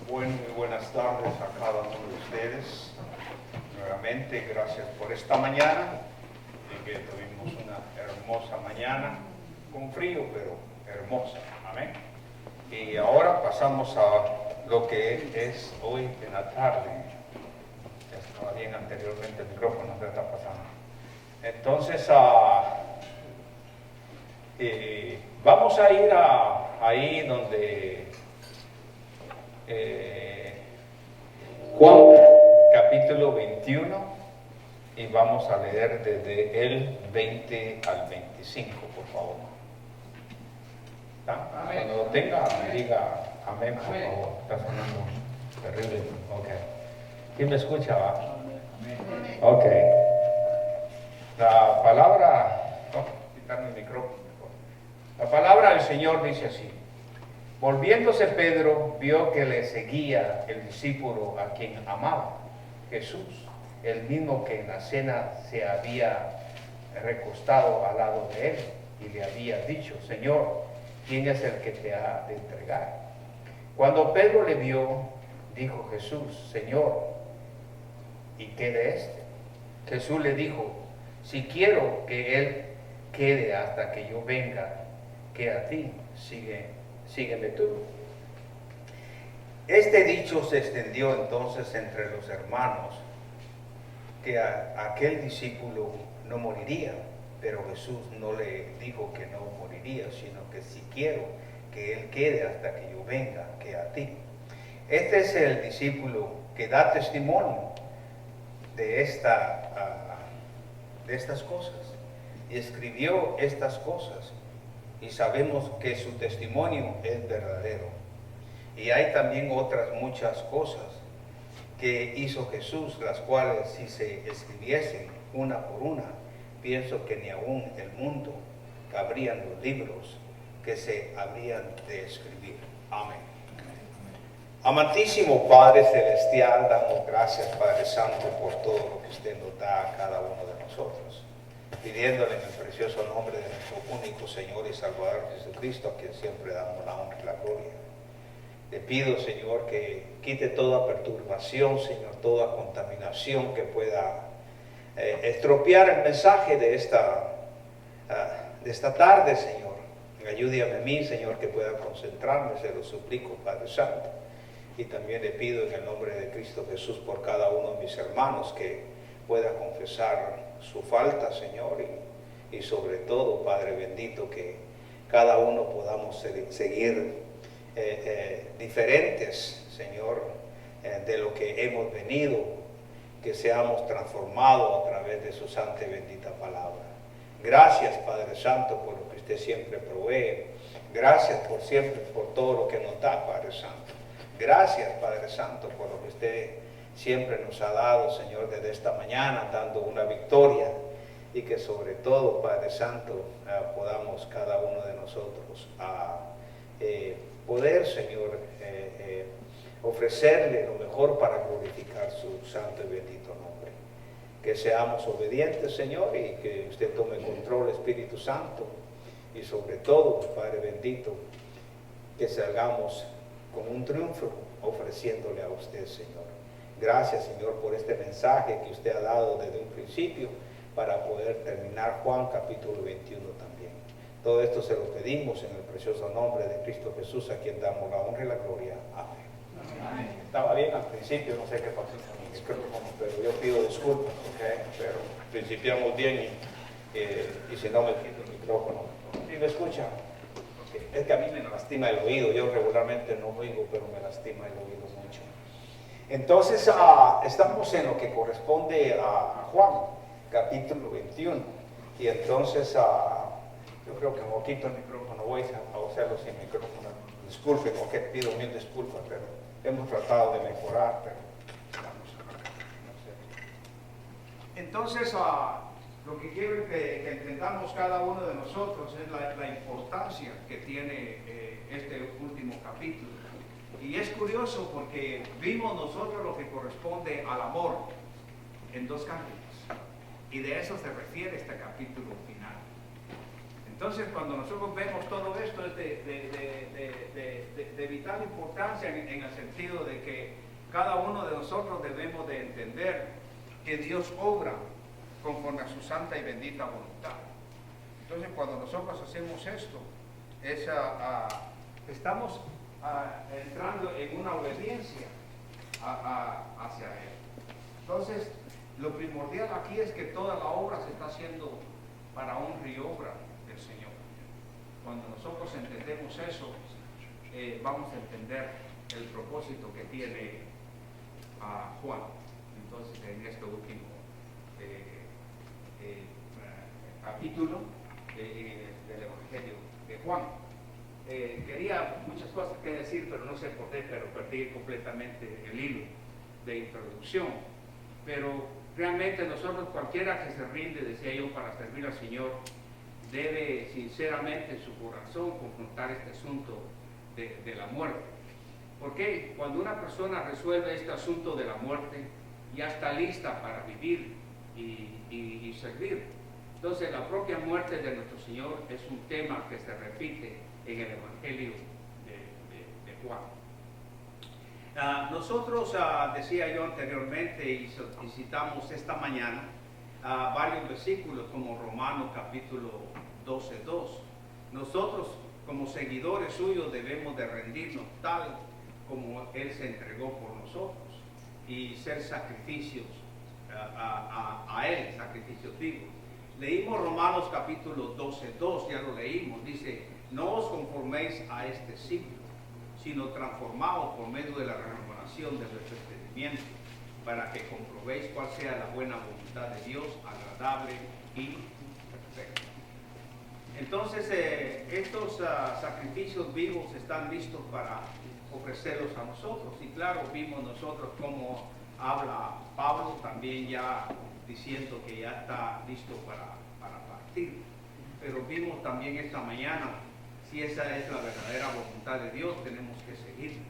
Muy buenas tardes a cada uno de ustedes. Nuevamente, gracias por esta mañana, y que tuvimos una hermosa mañana, con frío, pero hermosa. Amén. Y ahora pasamos a lo que es hoy en la tarde. Estaba bien anteriormente el micrófono, se está pasando. Entonces, vamos a ir ahí donde Juan capítulo 21, y vamos a leer desde el 20 al 25, por favor. Amén. Cuando lo tenga, diga amén, por favor. Está sonando terrible. Ok. ¿Quién me escucha? ¿Va? Amén. Ok. La palabra, quitarme el micrófono mejor. La palabra del Señor dice así: volviéndose Pedro, vio que le seguía el discípulo a quien amaba, Jesús, el mismo que en la cena se había recostado al lado de él y le había dicho: Señor, ¿quién es el que te ha de entregar? Cuando Pedro le vio, dijo Jesús: Señor, ¿y qué de este? Jesús le dijo: si quiero que él quede hasta que yo venga, que a ti, sígueme tú. Este dicho se extendió entonces entre los hermanos, que aquel discípulo no moriría, pero Jesús no le dijo que no moriría, sino que si quiero que él quede hasta que yo venga, que a ti. Este es el discípulo que da testimonio de estas cosas, y escribió estas cosas, y sabemos que su testimonio es verdadero. Y hay también otras muchas cosas que hizo Jesús, las cuales si se escribiesen una por una, pienso que ni aún el mundo cabrían los libros que se habrían de escribir. Amén. Amantísimo Padre Celestial, damos gracias, Padre Santo, por todo lo que usted nos da a cada uno de nosotros, pidiéndole en el precioso nombre de nuestro único Señor y Salvador Jesucristo, a quien siempre damos la honra y la gloria. Le pido, Señor, que quite toda perturbación, Señor, toda contaminación que pueda estropear el mensaje de esta tarde, Señor. Ayúdame a mí, Señor, que pueda concentrarme, se lo suplico, Padre Santo. Y también le pido en el nombre de Cristo Jesús por cada uno de mis hermanos que pueda confesar su falta, Señor, y sobre todo, Padre bendito, que cada uno podamos seguir diferentes, Señor, de lo que hemos venido, que seamos transformados a través de su santa y bendita palabra. Gracias, Padre Santo, por lo que usted siempre provee. Gracias por siempre, por todo lo que nos da, Padre Santo. Gracias, Padre Santo, por lo que usted siempre nos ha dado, Señor, desde esta mañana, dando una victoria. Y que sobre todo, Padre Santo, podamos cada uno de nosotros poder, Señor, ofrecerle lo mejor para glorificar su santo y bendito nombre. Que seamos obedientes, Señor, y que usted tome control, Espíritu Santo. Y sobre todo, Padre bendito, que salgamos con un triunfo ofreciéndole a usted, Señor. Gracias, Señor, por este mensaje que usted ha dado desde un principio para poder terminar Juan capítulo 21 también. Todo esto se lo pedimos en el precioso nombre de Cristo Jesús, a quien damos la honra y la gloria. Amén. Amén. Estaba bien al principio, no sé qué pasó con mi micrófono, pero yo pido disculpas, ¿okay? Pero principiamos bien y si no me quito el micrófono. ¿Sí me escuchan? Okay. Es que a mí me lastima el oído, yo regularmente no oigo, pero me lastima el oído mucho. Entonces, estamos en lo que corresponde a Juan, capítulo 21. Y entonces, yo creo que me quito el micrófono, voy a hacerlo sin micrófono. Disculpen, porque pido mil disculpas, pero hemos tratado de mejorar, pero vamos a ver. No sé. Entonces, lo que quiero que entendamos cada uno de nosotros es la importancia que tiene este último capítulo. Y es curioso porque vimos nosotros lo que corresponde al amor en dos capítulos. Y de eso se refiere este capítulo final. Entonces, cuando nosotros vemos todo esto, es de vital importancia en el sentido de que cada uno de nosotros debemos de entender que Dios obra conforme a su santa y bendita voluntad. Entonces, cuando nosotros hacemos esto, estamos entrando en una obediencia hacia Él. Entonces, lo primordial aquí es que toda la obra se está haciendo para honra y obra del Señor. Cuando nosotros entendemos eso, vamos a entender el propósito que tiene Juan. Entonces, en este último capítulo del Evangelio de Juan. Quería muchas cosas que decir, pero no sé por qué, pero perdí completamente el hilo de introducción. Pero realmente nosotros, cualquiera que se rinde, decía yo, para servir al Señor, debe sinceramente en su corazón confrontar este asunto de la muerte. Porque cuando una persona resuelve este asunto de la muerte, ya está lista para vivir y servir. Entonces, la propia muerte de nuestro Señor es un tema que se repite en el Evangelio de Juan. Nosotros, decía yo anteriormente y citamos esta mañana varios versículos como Romanos capítulo 12:2. Nosotros como seguidores suyos debemos de rendirnos tal como Él se entregó por nosotros y ser sacrificios a Él, sacrificios vivos. Leímos Romanos capítulo 12:2, ya lo leímos, dice: no os conforméis a este siglo, sino transformaos por medio de la renovación de vuestro entendimiento, para que comprobéis cuál sea la buena voluntad de Dios, agradable y perfecta. Entonces, estos sacrificios vivos están listos para ofrecerlos a nosotros. Y claro, vimos nosotros cómo habla Pablo también ya diciendo que ya está listo para partir. Pero vimos también esta mañana, si esa es la verdadera voluntad de Dios, tenemos que seguirla.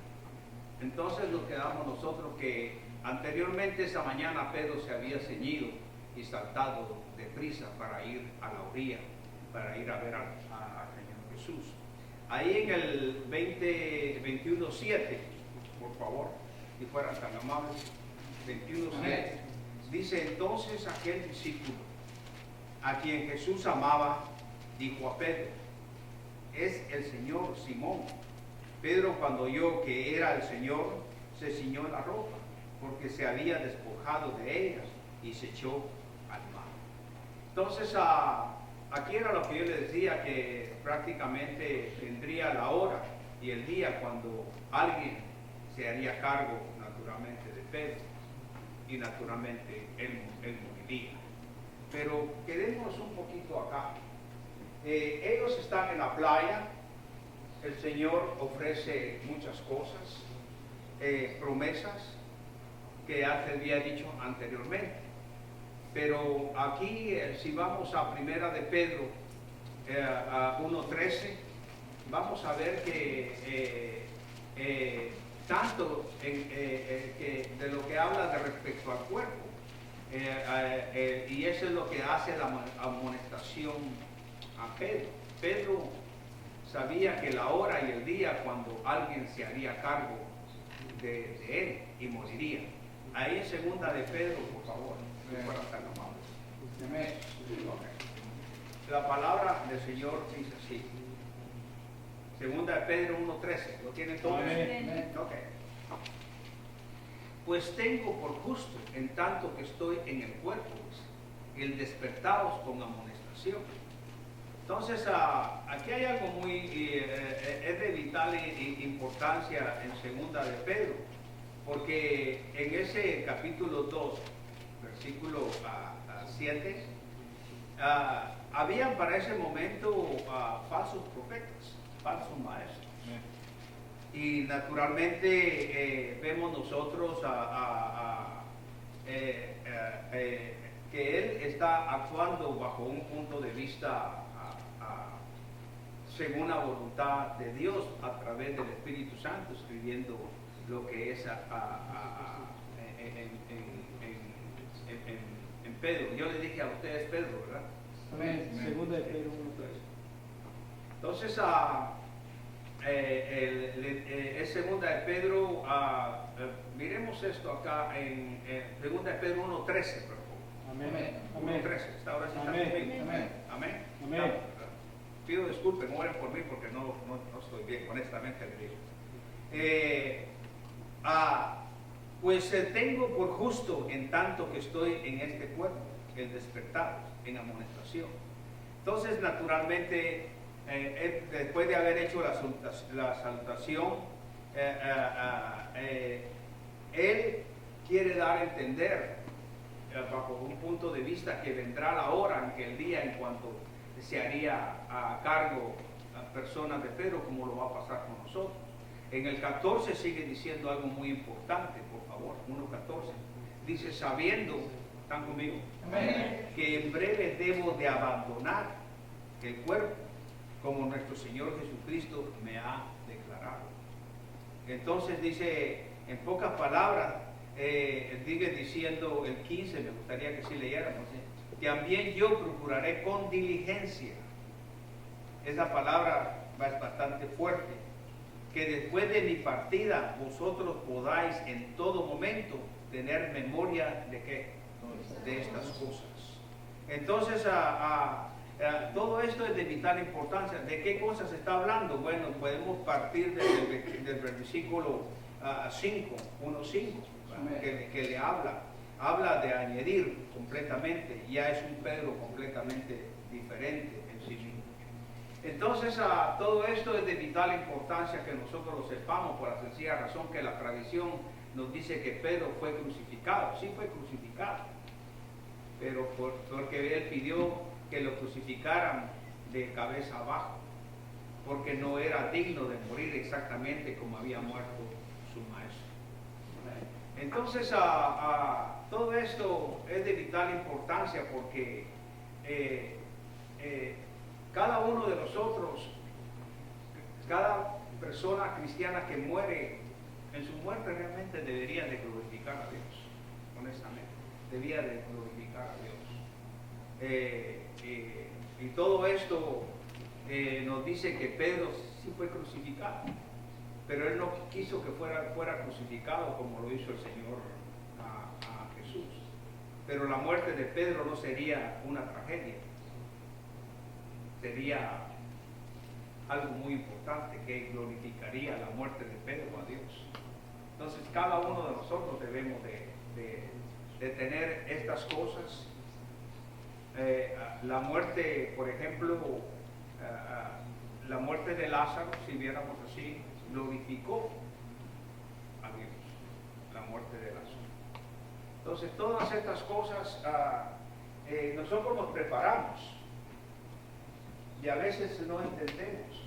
Entonces nos quedamos nosotros que anteriormente esa mañana Pedro se había ceñido y saltado deprisa para ir a la orilla, para ir a ver al Señor Jesús. Ahí en el 21:7, por favor, si fueran tan amables, 21:7. Dice entonces aquel discípulo a quien Jesús amaba, dijo a Pedro: es el Señor. Simón. Pedro, cuando oyó que era el Señor, se ciñó la ropa, porque se había despojado de ellas, y se echó al mar. Entonces, aquí era lo que yo le decía, que prácticamente vendría la hora y el día cuando alguien se haría cargo naturalmente de Pedro, y naturalmente él moriría. Pero quedémonos un poquito acá. Ellos están en la playa. El Señor ofrece muchas cosas, promesas que ya te había dicho anteriormente. Pero aquí, si vamos a Primera de Pedro, a 1:13, vamos a ver que tanto que de lo que habla de respecto al cuerpo, y eso es lo que hace la amonestación a Pedro. Pedro sabía que la hora y el día cuando alguien se haría cargo de él y moriría. Ahí en segunda de Pedro, por favor, no fuera tan amable. La palabra del Señor dice así. Segunda de Pedro 1:13. ¿Lo tienen todos? Okay. Pues tengo por justo, en tanto que estoy en el cuerpo, el despertaros con amonestación. Entonces, aquí hay algo es de vital importancia en segunda de Pedro, porque en ese capítulo 2, versículo 7, habían para ese momento falsos profetas, falsos maestros. Y naturalmente vemos nosotros que él está actuando bajo un punto de vista según la voluntad de Dios a través del Espíritu Santo, escribiendo lo que es en Pedro. Yo le dije a ustedes Pedro, ¿verdad? Amén. Segunda de Pedro 1:3. Entonces, es segunda de Pedro, miremos esto acá en segunda de Pedro 1:13, por favor. Amén. 1:13, esta hora sí está Amén. conmigo. Amén. Amén. Amén. Pido disculpas, no oren por mí porque no estoy bien, honestamente le digo. Pues tengo por justo, en tanto que estoy en este cuerpo, el despertar en amonestación. Entonces, naturalmente, después de haber hecho la salutación, él quiere dar a entender, bajo un punto de vista, que vendrá la hora en que el día en cuanto se haría a cargo a personas de Pedro, como lo va a pasar con nosotros. En el 14 sigue diciendo algo muy importante, por favor, 1:14. Dice: sabiendo, ¿están conmigo? Amén. Que en breve debo de abandonar el cuerpo, como nuestro Señor Jesucristo me ha declarado. Entonces dice, en pocas palabras, sigue diciendo el 15, me gustaría que sí leyéramos, también yo procuraré con diligencia. Esa palabra es bastante fuerte. Que después de mi partida vosotros podáis en todo momento tener memoria de ¿qué? De estas cosas. Entonces, todo esto es de vital importancia. ¿De qué cosas está hablando? Bueno, podemos partir del versículo 5, 1:5, que le habla de añadir completamente. Ya es un Pedro completamente diferente en sí mismo. Entonces, todo esto es de vital importancia que nosotros lo sepamos, por la sencilla razón que la tradición nos dice que Pedro fue crucificado. Sí fue crucificado, pero porque él pidió que lo crucificaran de cabeza abajo, porque no era digno de morir exactamente como había muerto su maestro. Entonces, todo esto es de vital importancia porque cada uno de nosotros, cada persona cristiana que muere, en su muerte realmente debería de glorificar a Dios, honestamente, debía de glorificar a Dios. Y todo esto nos dice que Pedro sí fue crucificado, pero él no quiso que fuera crucificado como lo hizo el Señor a Jesús. Pero la muerte de Pedro no sería una tragedia, sería algo muy importante que glorificaría la muerte de Pedro a Dios. Entonces cada uno de nosotros debemos de tener estas cosas. La muerte, por ejemplo, la muerte de Lázaro, si viéramos así, glorificó a Dios, la muerte de Lázaro. Entonces todas estas cosas nosotros nos preparamos y a veces no entendemos,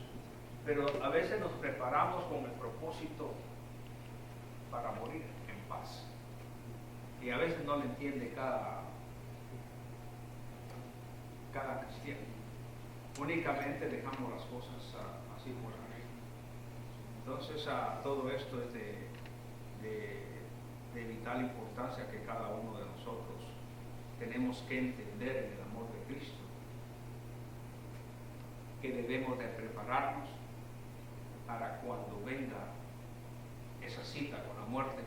pero a veces nos preparamos con el propósito para morir en paz. Y a veces no lo entiende cada cristiano. Únicamente dejamos las cosas así por ahí. Entonces todo esto es de vital importancia que cada uno de nosotros tenemos que entender en el amor de Cristo, que debemos de prepararnos para cuando venga esa cita con la muerte,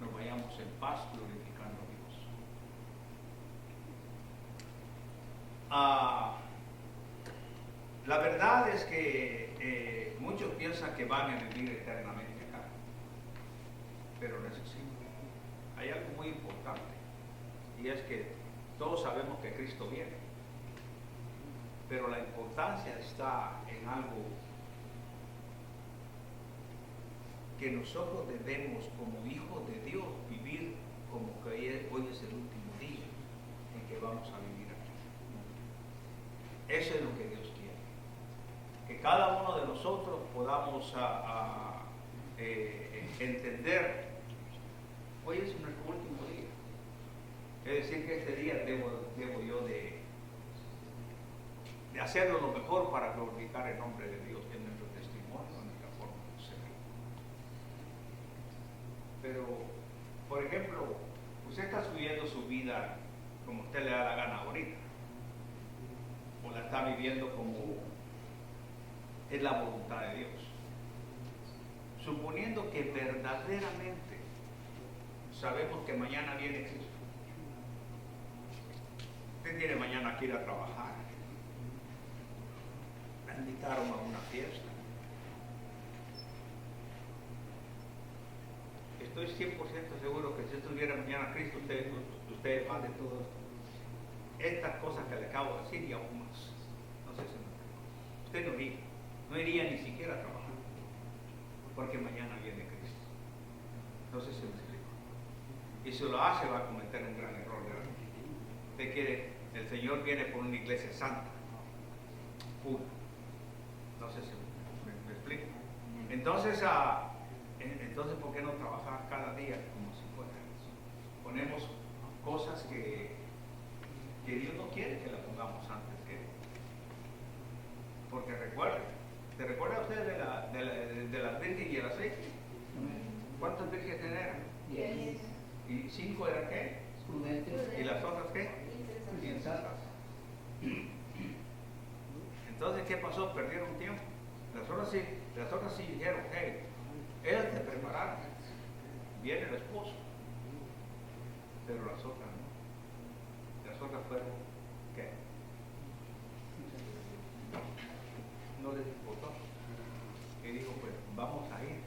nos vayamos en paz glorificando a Dios. La verdad es que muchos piensan que van a vivir eternamente acá, pero no es así. Hay algo muy importante, y es que todos sabemos que Cristo viene, pero la importancia está en algo que nosotros debemos como hijos de Dios vivir como que hoy es el último día en que vamos a vivir aquí. Eso es lo que Dios quiere, que cada uno de nosotros podamos entender, hoy es nuestro último día. Es decir, que este día debo yo de hacerlo lo mejor para glorificar el nombre de Dios en nuestro testimonio, en nuestra forma de ser. Pero, por ejemplo, usted está subiendo su vida como usted le da la gana ahorita, o la está viviendo como es la voluntad de Dios. Suponiendo que verdaderamente sabemos que mañana viene Cristo. Usted tiene mañana que ir a trabajar. Me invitaron a una fiesta. Estoy 100% seguro que si estuviera mañana Cristo, usted va de todo estas cosas que le acabo de decir y aún más. No sé si usted no iría ni siquiera a trabajar, porque mañana viene Cristo. No sé si me explico. Y si lo hace, va a cometer un gran error. Usted quiere, el Señor viene por una iglesia santa, pura. No sé si me explico. Entonces, ¿por qué no trabajar cada día como si fuera? Ponemos cosas que Dios no quiere que las pongamos antes que Él. Porque ¿te recuerda usted de las vírgenes y el aceite? ¿Cuántas vírgenes eran? 10. ¿Y 5 eran qué? Prudentes. ¿Y las otras qué? Insensatas. Entonces, ¿qué pasó? Perdieron tiempo. Las otras sí dijeron, hey, ellas se prepararon. Viene el esposo. Pero las otras no. Las otras fueron, ¿qué? No les importó. Y dijo, pues vamos a ir.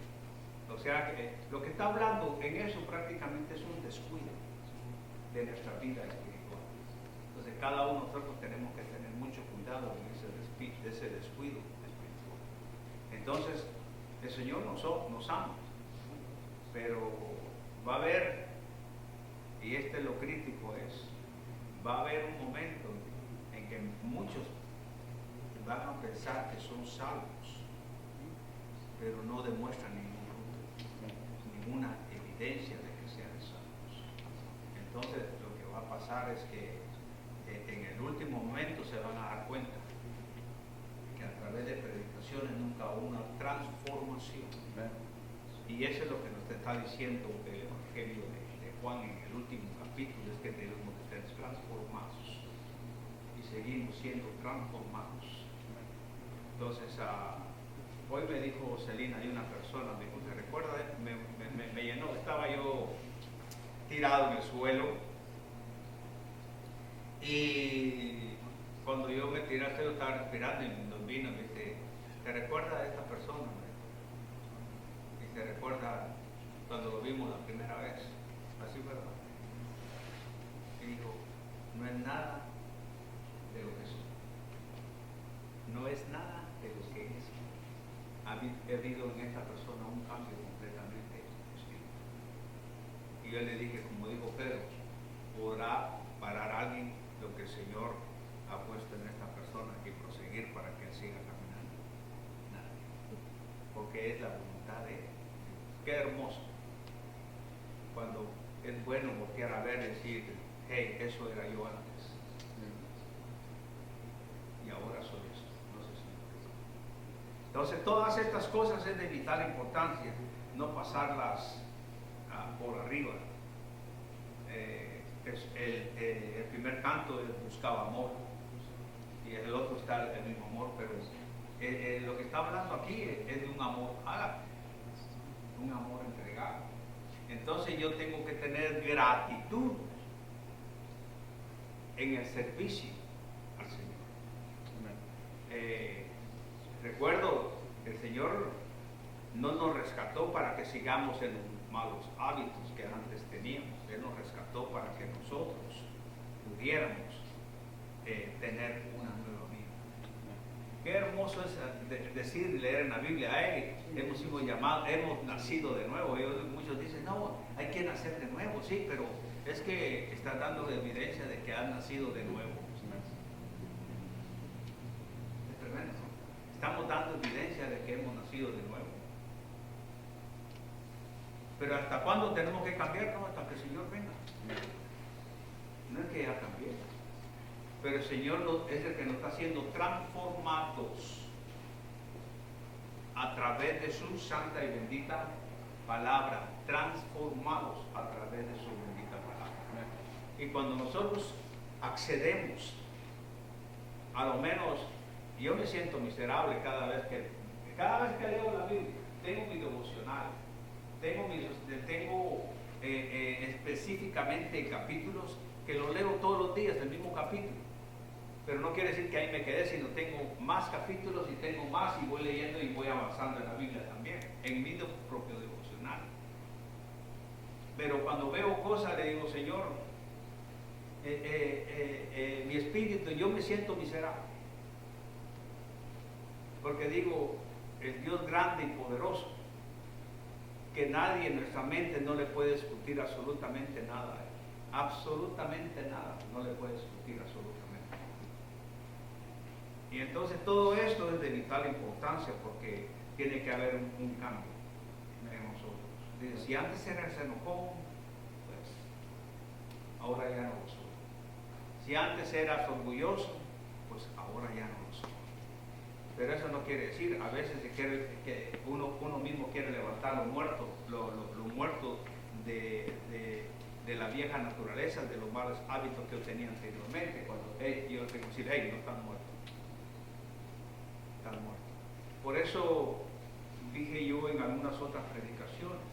O sea, que lo que está hablando en eso prácticamente es un descuido de nuestra vida espiritual. Entonces, cada uno de nosotros tenemos que tener mucho cuidado en ese descuido espiritual. Entonces, el Señor nos ama, pero va a haber, y este es lo crítico, va a haber un momento en que muchos van a pensar que son salvos, pero no demuestran ninguna evidencia de que sean salvos. Entonces, lo que va a pasar es que en el último momento se van a dar cuenta que a través de predicaciones nunca hubo una transformación. Y eso es lo que nos está diciendo el Evangelio de Juan en el último capítulo, es que debemos de ser transformados y seguimos siendo transformados. Entonces, hoy me dijo Celina, hay una persona, me dijo, ¿te recuerdas? Me llenó, estaba yo tirado en el suelo Y cuando yo me tiré, yo estaba respirando y nos vino y me dice, ¿te recuerdas de esta persona? Y te recuerda cuando lo vimos la primera vez. Así fue. Y dijo, no es nada de lo que soy. No es nada de lo que es. Ha habido en esta persona un cambio completamente distinto. Y yo le dije, como dijo Pedro, ¿podrá parar alguien lo que el Señor ha puesto en esta persona y proseguir para que él siga caminando? Nada. Porque es la voluntad de él. Qué hermoso cuando es bueno voltear a ver y decir, hey, eso era yo antes y ahora soy eso. No sé si. Entonces todas estas cosas es de vital importancia, no pasarlas por arriba. El primer canto buscaba amor y el otro está el mismo amor, pero lo que está hablando aquí es de un amor ágape, un amor entregado. Entonces yo tengo que tener gratitud en el servicio al Señor. Recuerdo que el Señor no nos rescató para que sigamos en los malos hábitos que antes teníamos. Él nos rescató para que nosotros pudiéramos tener una nueva vida. Qué hermoso es decir, leer en la Biblia, hemos sido llamados, hemos nacido de nuevo. Muchos dicen, no, hay que nacer de nuevo, sí, pero es que están dando evidencia de que han nacido de nuevo. Es tremendo, ¿no? Estamos dando evidencia de que hemos nacido de nuevo. Pero ¿hasta cuándo tenemos que cambiar? No, hasta que el Señor venga. No es que ya cambié. Pero el Señor es el que nos está haciendo transformados a través de su santa y bendita palabra. Transformados a través de su bendita palabra. Y cuando nosotros accedemos, a lo menos, yo me siento miserable cada vez que leo la Biblia. Tengo mi devocional. Tengo específicamente capítulos que los leo todos los días, el mismo capítulo. Pero no quiere decir que ahí me quedé, sino tengo más capítulos y tengo más y voy leyendo y voy avanzando en la Biblia también, en mi propio devocional. Pero cuando veo cosas le digo, Señor, mi espíritu, yo me siento miserable. Porque digo, el Dios grande y poderoso, que nadie en nuestra mente no le puede discutir absolutamente nada. Absolutamente nada, no le puede discutir absolutamente. Y entonces todo esto es de vital importancia porque tiene que haber un cambio en nosotros. Dice, si antes era enojón, pues ahora ya no lo soy. Si antes eras orgulloso, pues ahora ya no lo soy. Pero eso no quiere decir, a veces se quiere, que uno mismo quiere levantar lo muerto de la vieja naturaleza, de los malos hábitos que yo tenía anteriormente, cuando yo tengo que decir, no están muertos. Están muertos. Por eso dije yo en algunas otras predicaciones,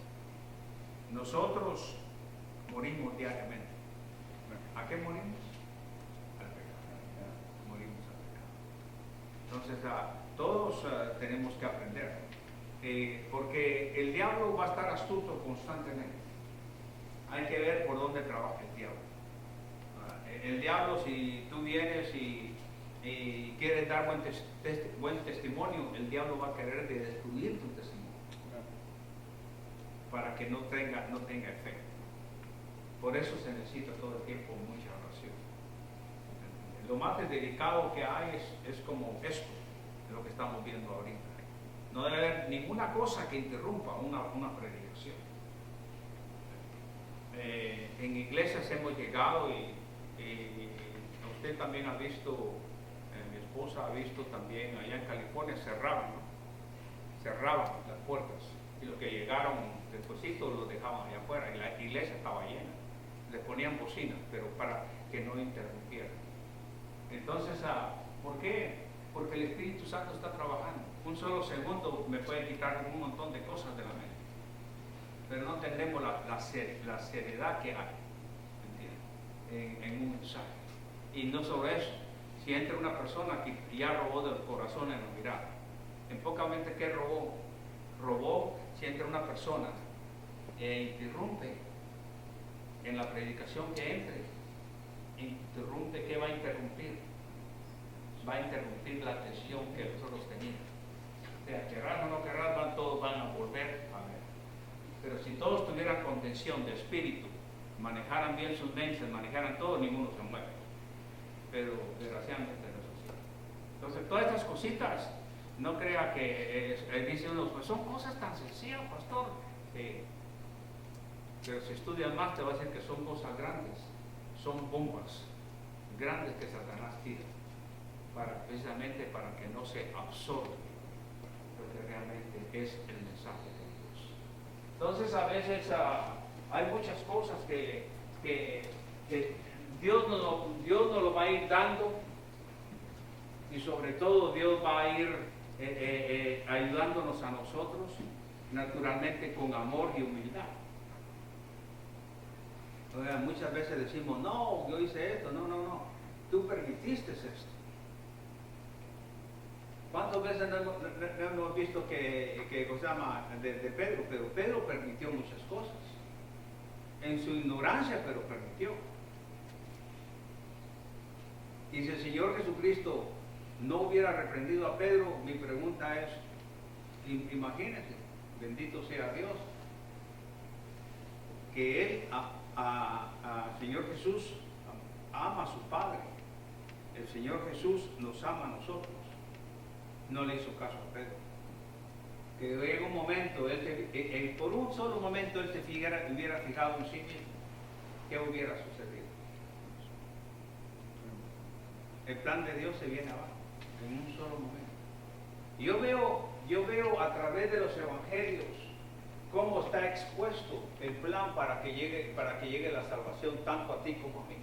nosotros morimos diariamente. ¿A qué morimos? Al pecado. Morimos al pecado. Entonces, todos tenemos que aprender, porque el diablo va a estar astuto constantemente. Hay que ver por dónde trabaja el diablo. El diablo, si tú vienes y quieres dar buen testimonio, el diablo va a querer destruir tu testimonio para que no tenga efecto. Por eso se necesita todo el tiempo mucha oración. Lo más delicado que hay es como esto, lo que estamos viendo ahorita. No debe haber ninguna cosa que interrumpa una predicación. En iglesias hemos llegado y usted también ha visto, mi esposa ha visto también allá en California, cerraban las puertas y los que llegaron despuesito los dejaban allá afuera y la iglesia estaba llena. Les ponían bocinas, pero para que no interrumpieran. Entonces, ¿por qué? Porque el Espíritu Santo está trabajando. Un solo segundo me puede quitar un montón de cosas de la mente. Pero no tenemos la seriedad que hay en un mensaje. Y no solo eso, si entra una persona que ya robó del corazón en la mirada. En poca mente, ¿qué robó? Robó si entra una persona e interrumpe en la predicación que entre. Interrumpe, ¿qué va a interrumpir? Va a interrumpir la atención que nosotros teníamos. O sea, querrás o no querrás, todos van a volver a ver. Pero si todos tuvieran contención de espíritu, manejaran bien sus mentes, manejaran todo, ninguno se mueve. Pero desgraciadamente no es así. Entonces, todas estas cositas, no crea que dice uno, pues son cosas tan sencillas, pastor. Pero si estudias más, te va a decir que son cosas grandes, son bombas grandes que Satanás tira, precisamente para que no se absorba lo que realmente es el mensaje de Dios. Entonces, a veces hay muchas cosas que Dios nos lo va a ir dando, y sobre todo Dios va a ir ayudándonos a nosotros, naturalmente con amor y humildad. Muchas veces decimos, no, yo hice esto, no, tú permitiste esto. ¿Cuántas veces no hemos visto que se llama de Pedro? Pero Pedro permitió muchas cosas, en su ignorancia, pero permitió. Y si el Señor Jesucristo no hubiera reprendido a Pedro, mi pregunta es, imagínense, bendito sea Dios, que Él, Señor Jesús, ama a su Padre. El Señor Jesús nos ama a nosotros. No le hizo caso a Pedro. Que en un momento, por un solo momento, él se hubiera fijado en sí mismo, ¿qué hubiera sucedido? El plan de Dios se viene abajo, en un solo momento. Y yo veo a través de los evangelios cómo está expuesto el plan para que llegue la salvación tanto a ti como a mí,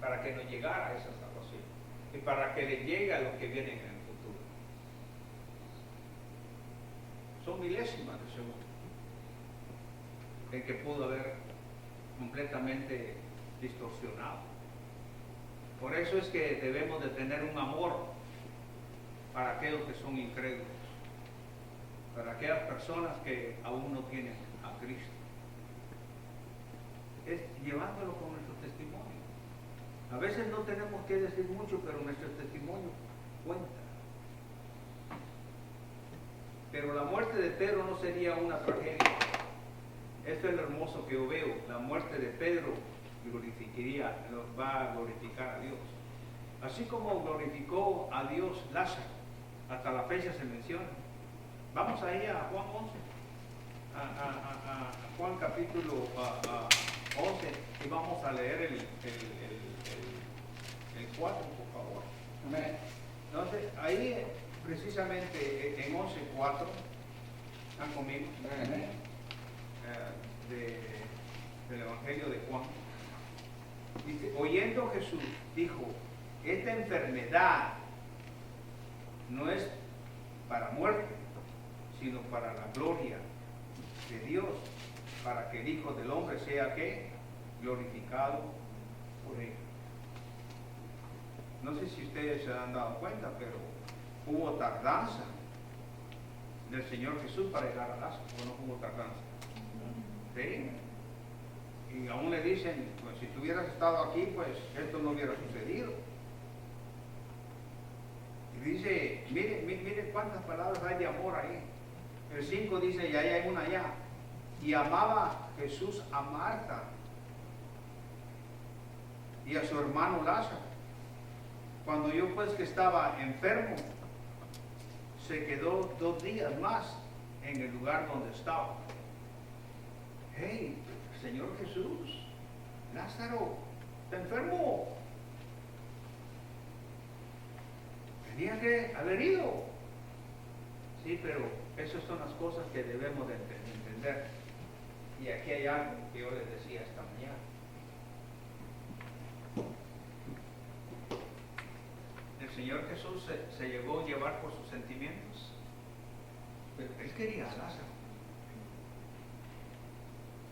para que nos llegara esa salvación y para que le llegue a los que vienen en el futuro. Son milésimas de segundo en que pudo haber completamente distorsionado. Por eso es que debemos de tener un amor para aquellos que son incrédulos, para aquellas personas que aún no tienen a Cristo. Es llevándolo con nuestro testimonio. A veces no tenemos que decir mucho, pero nuestro testimonio cuenta. Pero la muerte de Pedro no sería una tragedia. Esto es lo hermoso que yo veo. La muerte de Pedro va a glorificar a Dios. Así como glorificó a Dios Lázaro, hasta la fecha se menciona. Vamos ahí a Juan 11, a Juan capítulo 11, y vamos a leer el 4, por favor. Amén. Entonces, ahí precisamente en 11:4, ¿están conmigo? Amén. Del Evangelio de Juan. Dice, oyendo Jesús, dijo, esta enfermedad no es para muerte, sino para la gloria de Dios, para que el Hijo del Hombre sea ¿qué? Glorificado por él. No sé si ustedes se han dado cuenta, pero hubo tardanza del Señor Jesús para llegar a Lázaro, o no hubo tardanza. ¿Sí? Y aún le dicen, pues si tú hubieras estado aquí, pues esto no hubiera sucedido. Y dice, mire cuántas palabras hay de amor ahí. El 5 dice, y ahí hay una allá. Y amaba Jesús a Marta y a su hermano Lázaro. Cuando yo pues que estaba enfermo, se quedó 2 días más en el lugar donde estaba. Hey, Señor Jesús, Lázaro, está enfermo. Tenía que haber ido. Sí, pero esas son las cosas que debemos de entender. Y aquí hay algo que yo les decía esta mañana. El Señor Jesús se llegó a llevar por sus sentimientos. Pero Él quería a Lázaro.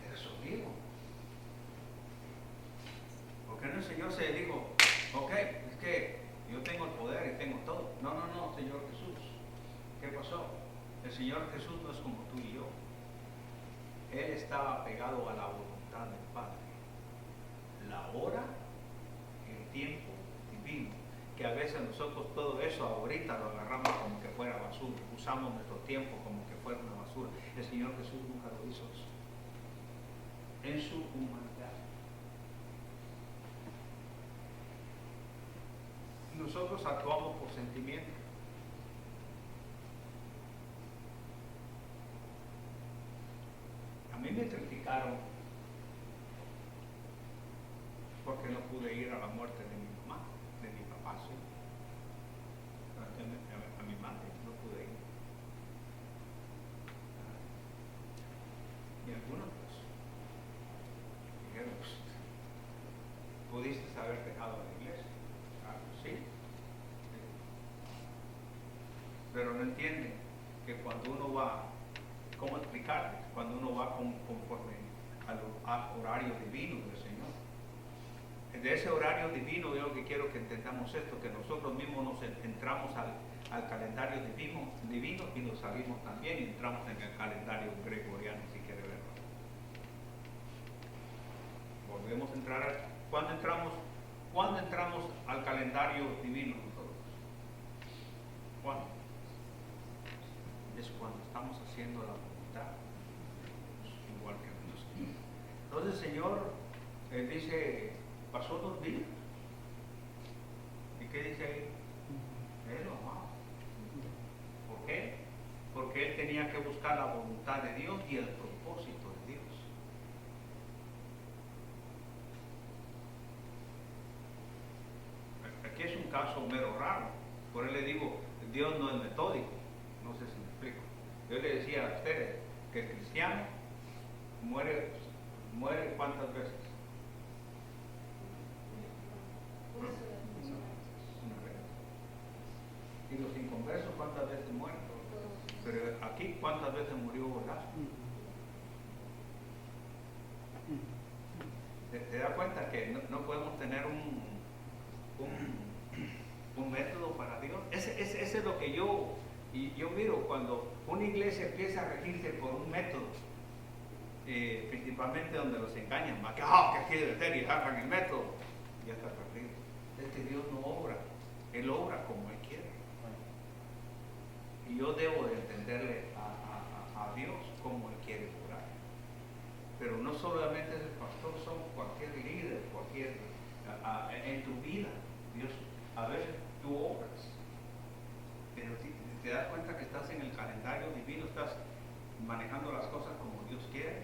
Era su amigo. ¿Por qué no el Señor se dijo, Ok, es que yo tengo el poder y tengo todo. No, no, no, Señor Jesús. ¿Qué pasó? El Señor Jesús no es como tú y yo. Él estaba pegado a la voluntad del Padre. La hora, el tiempo divino. Que a veces nosotros todo eso ahorita lo agarramos como que fuera basura. Usamos nuestro tiempo como que fuera una basura. El Señor Jesús nunca lo hizo eso. En su humanidad. Nosotros actuamos por sentimiento. A mí me criticaron porque no pude ir a la muerte de mi mamá, de mi papá, sí. A mi madre no pude ir. Y algunos pues dijeron, pues, pudiste haber dejado la iglesia. Claro, sí. Pero no entienden que cuando uno va, ¿cómo explicarles? Cuando uno va conforme al horario divino del Señor. De ese horario divino yo lo que quiero que entendamos esto, que nosotros mismos nos entramos al calendario divino y nos salimos también y entramos en el calendario gregoriano, si quiere verlo. Volvemos a entrar, ¿cuándo entramos al calendario divino nosotros? ¿Cuándo? Es cuando estamos haciendo la voluntad, igual que Dios. Entonces el Señor dice, pasó 2 días. ¿Y qué dice ahí? Él lo amaba. ¿Por qué? Porque él tenía que buscar la voluntad de Dios y el propósito de Dios. Aquí es un caso mero raro. Por eso le digo, Dios no es metódico. No sé si me explico. Yo le decía a ustedes que el cristiano muere ¿cuántas veces? Una vez. ¿Y los inconversos cuántas veces mueren? Pero aquí, ¿cuántas veces murió Lázaro? ¿Te das cuenta que no podemos tener un método para Dios? Ese es lo que yo miro cuando una iglesia empieza a regirse por un método, principalmente donde los engañan, que aquí debe ser y hagan el método, ya está perdido. Es que Dios no obra, Él obra como Él quiere. Y yo debo de entenderle a Dios como Él quiere obrar. Pero no solamente es el pastor, somos cualquier líder, en tu vida, Dios, a veces tú obras. Pero te das cuenta que estás en el calendario divino, estás manejando las cosas como Dios quiere.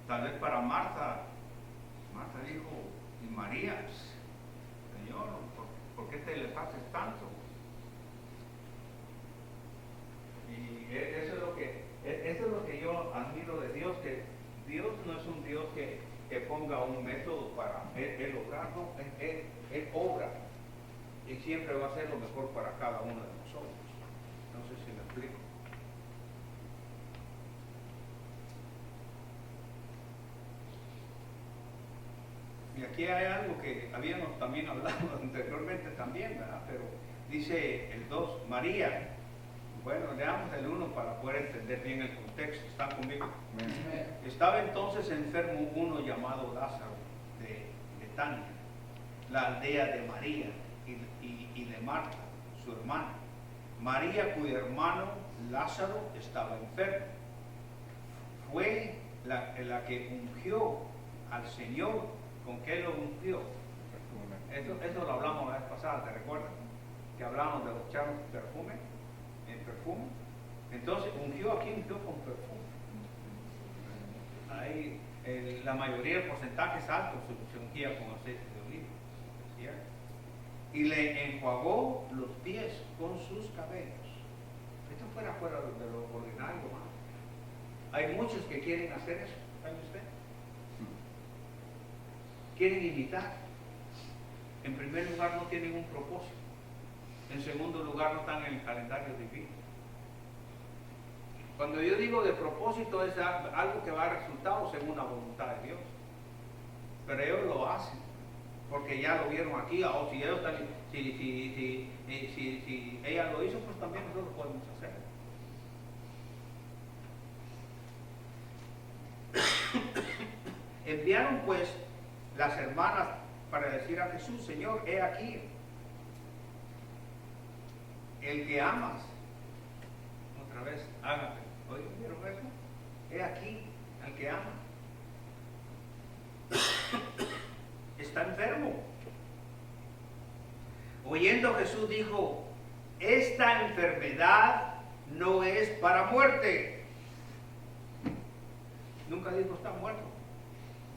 Tal vez para Marta dijo, y María, Señor, ¿por qué te le haces tanto? Y eso es lo que yo admiro de Dios, que Dios no es un Dios que ponga un método para él obrar, no, él obra y siempre va a ser lo mejor para cada uno de nosotros. No sé si me explico. Y aquí hay algo que habíamos también hablado anteriormente también, ¿verdad? Pero dice el 2, María. Bueno, leamos el 1 para poder entender bien el contexto. ¿Están conmigo? Estaba entonces enfermo uno llamado Lázaro de Betania, la aldea de María y de Marta, su hermana. María, cuyo hermano Lázaro estaba enfermo, fue la que ungió al Señor. ¿Con qué lo ungió? Eso lo hablamos la vez pasada, ¿te recuerdas? Que hablamos de los charros perfume. Entonces ungió con perfume. Ahí la mayoría, el porcentaje es alto, se ungía con aceite de oliva, ¿cierto? Y le enjuagó los pies con sus cabellos. Esto fuera de lo ordinario, ¿no? Hay muchos que quieren hacer eso, ¿sabe usted? Quieren imitar. En primer lugar, no tienen un propósito. En segundo lugar, no están en el calendario divino. Cuando yo digo de propósito, es algo que va a resultar según la voluntad de Dios. pero ellos lo hacen, porque ya lo vieron aquí, o si ellos también, si ella lo hizo, pues también nosotros podemos hacer. Enviaron pues las hermanas para decir a Jesús: Señor, he aquí el que amas. Otra vez, hágame. Oye, ¿vieron eso? He aquí al que ama. Está enfermo. Oyendo Jesús dijo: esta enfermedad no es para muerte. Nunca dijo está muerto.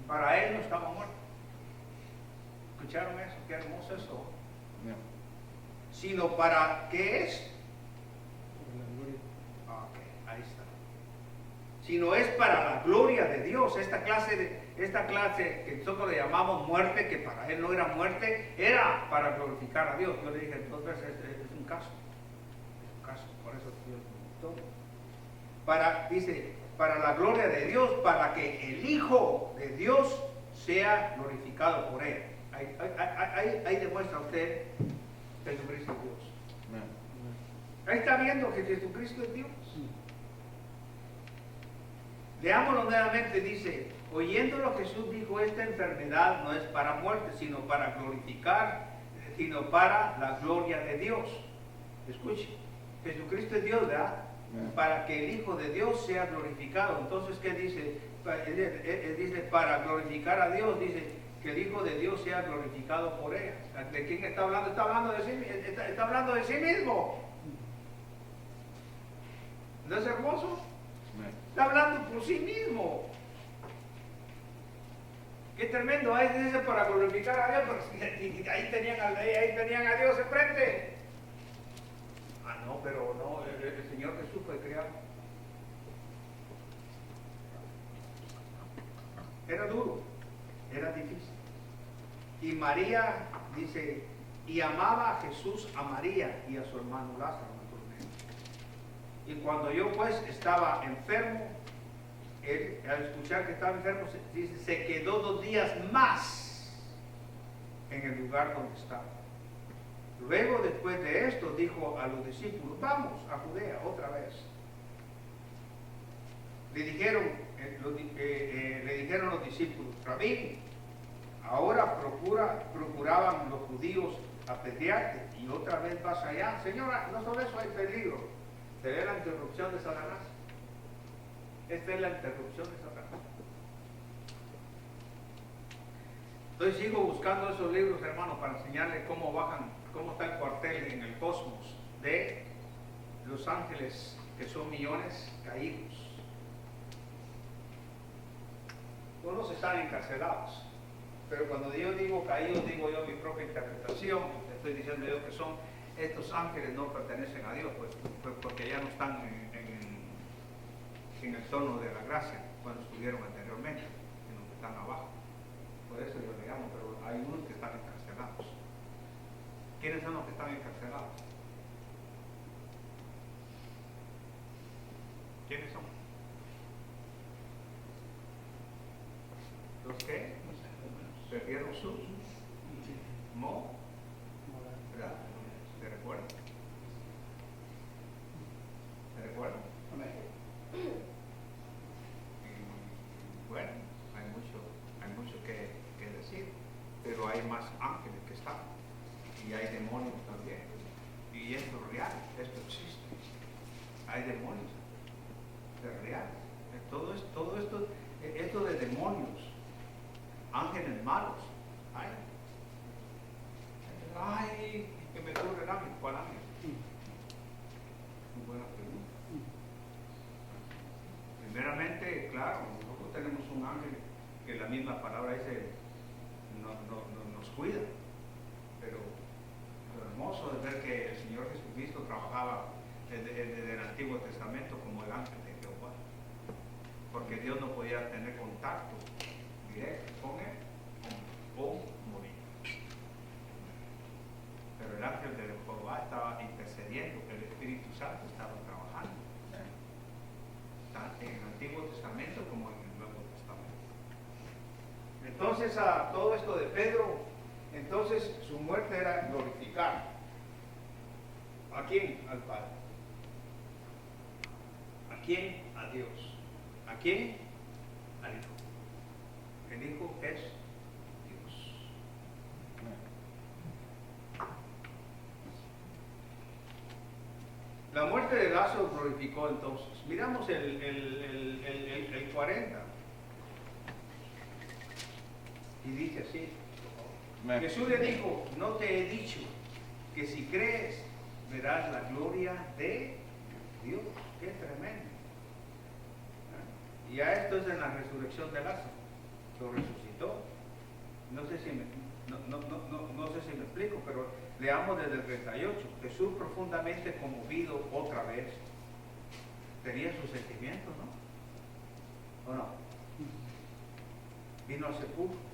Para él no estaba muerto. ¿Escucharon eso? Qué hermoso eso. Sino para, ¿qué es? Ok, ahí está. Sino es para la gloria de Dios. Esta clase que nosotros le llamamos muerte, que para él no era muerte, era para glorificar a Dios. Yo le dije 2 veces, es un caso. Es un caso, por eso Dios me gustó. Dice, para la gloria de Dios, para que el Hijo de Dios sea glorificado por él. Ahí demuestra usted Jesucristo es Dios. Ahí está viendo que Jesucristo es Dios. Leámoslo nuevamente, dice: oyéndolo Jesús dijo: esta enfermedad no es para muerte, sino para glorificar, sino para la gloria de Dios. Escuche, Jesucristo es Dios, ¿verdad? Para que el Hijo de Dios sea glorificado. Entonces, ¿qué dice? Dice para glorificar a Dios, dice que el Hijo de Dios sea glorificado por él. ¿De quién está hablando? Está hablando de sí mismo. ¿No es hermoso? Está hablando por sí mismo. Qué tremendo. Ahí dice para glorificar a Dios, pero ahí tenían a Dios enfrente. Ah, no, pero no, el Señor Jesús fue criado. Era duro, era difícil. Y María, dice, y amaba a Jesús, a María y a su hermano Lázaro, naturalmente. Y cuando yo pues estaba enfermo, él, al escuchar que estaba enfermo, dice, se quedó 2 días más en el lugar donde estaba. Luego, después de esto, dijo a los discípulos: vamos a Judea otra vez. Le dijeron los discípulos: Rabí, ahora procuraban los judíos apedrearte y otra vez vas allá. Señora, no solo eso, hay peligro. ¿Será la interrupción de Satanás? Esta es la interrupción de Satanás. Entonces sigo buscando esos libros, hermanos, para enseñarles cómo está el cuartel en el cosmos de los ángeles, que son millones caídos. Unos están encarcelados, pero cuando yo digo caídos, digo yo mi propia interpretación. Estoy diciendo yo que son estos ángeles, no pertenecen a Dios, pues porque ya no están en el tono de la gracia cuando estuvieron anteriormente, sino que están abajo. Por eso yo le llamo, pero hay unos que están encarcelados. ¿Quiénes son los que están encarcelados? ¿Quiénes son? ¿Los que perdieron su ¿verdad? ¿Se recuerdan? ¿Se recuerdan? Bueno, hay mucho que decir, pero hay más ángeles que están, y hay demonios también, y esto es real, esto existe. Hay demonios, es real. Todo esto de demonios, ángeles malos, ay, que me ocurre el ángel. ¿Cuál ángel? Muy buena pregunta. Primeramente, claro, nosotros tenemos un ángel que la misma palabra dice nos cuida, pero lo hermoso es ver que el Señor Jesucristo trabajaba desde el Antiguo Testamento como el ángel de Jehová, porque Dios no podía tener contacto directo con él o morir. Pero el ángel de Jehová estaba intercediendo, el Espíritu Santo estaba trabajando, tanto en el Antiguo Testamento como en el Nuevo Testamento. Entonces, entonces a todo esto de Pedro, entonces su muerte era glorificar. ¿A quién? Al Padre. ¿A quién? A Dios. ¿A quién? Al Hijo. El Hijo es Dios. La muerte de Lázaro glorificó entonces. Miramos el 40. Y dice así. Jesús le dijo, no te he dicho que si crees verás la gloria de Dios. Qué tremendo. Y a esto es en la resurrección de Lázaro. Lo resucitó. No sé si me explico, pero leamos desde el 38. Jesús profundamente conmovido otra vez. Tenía sus sentimientos, ¿no? ¿O no? Vino al sepulcro.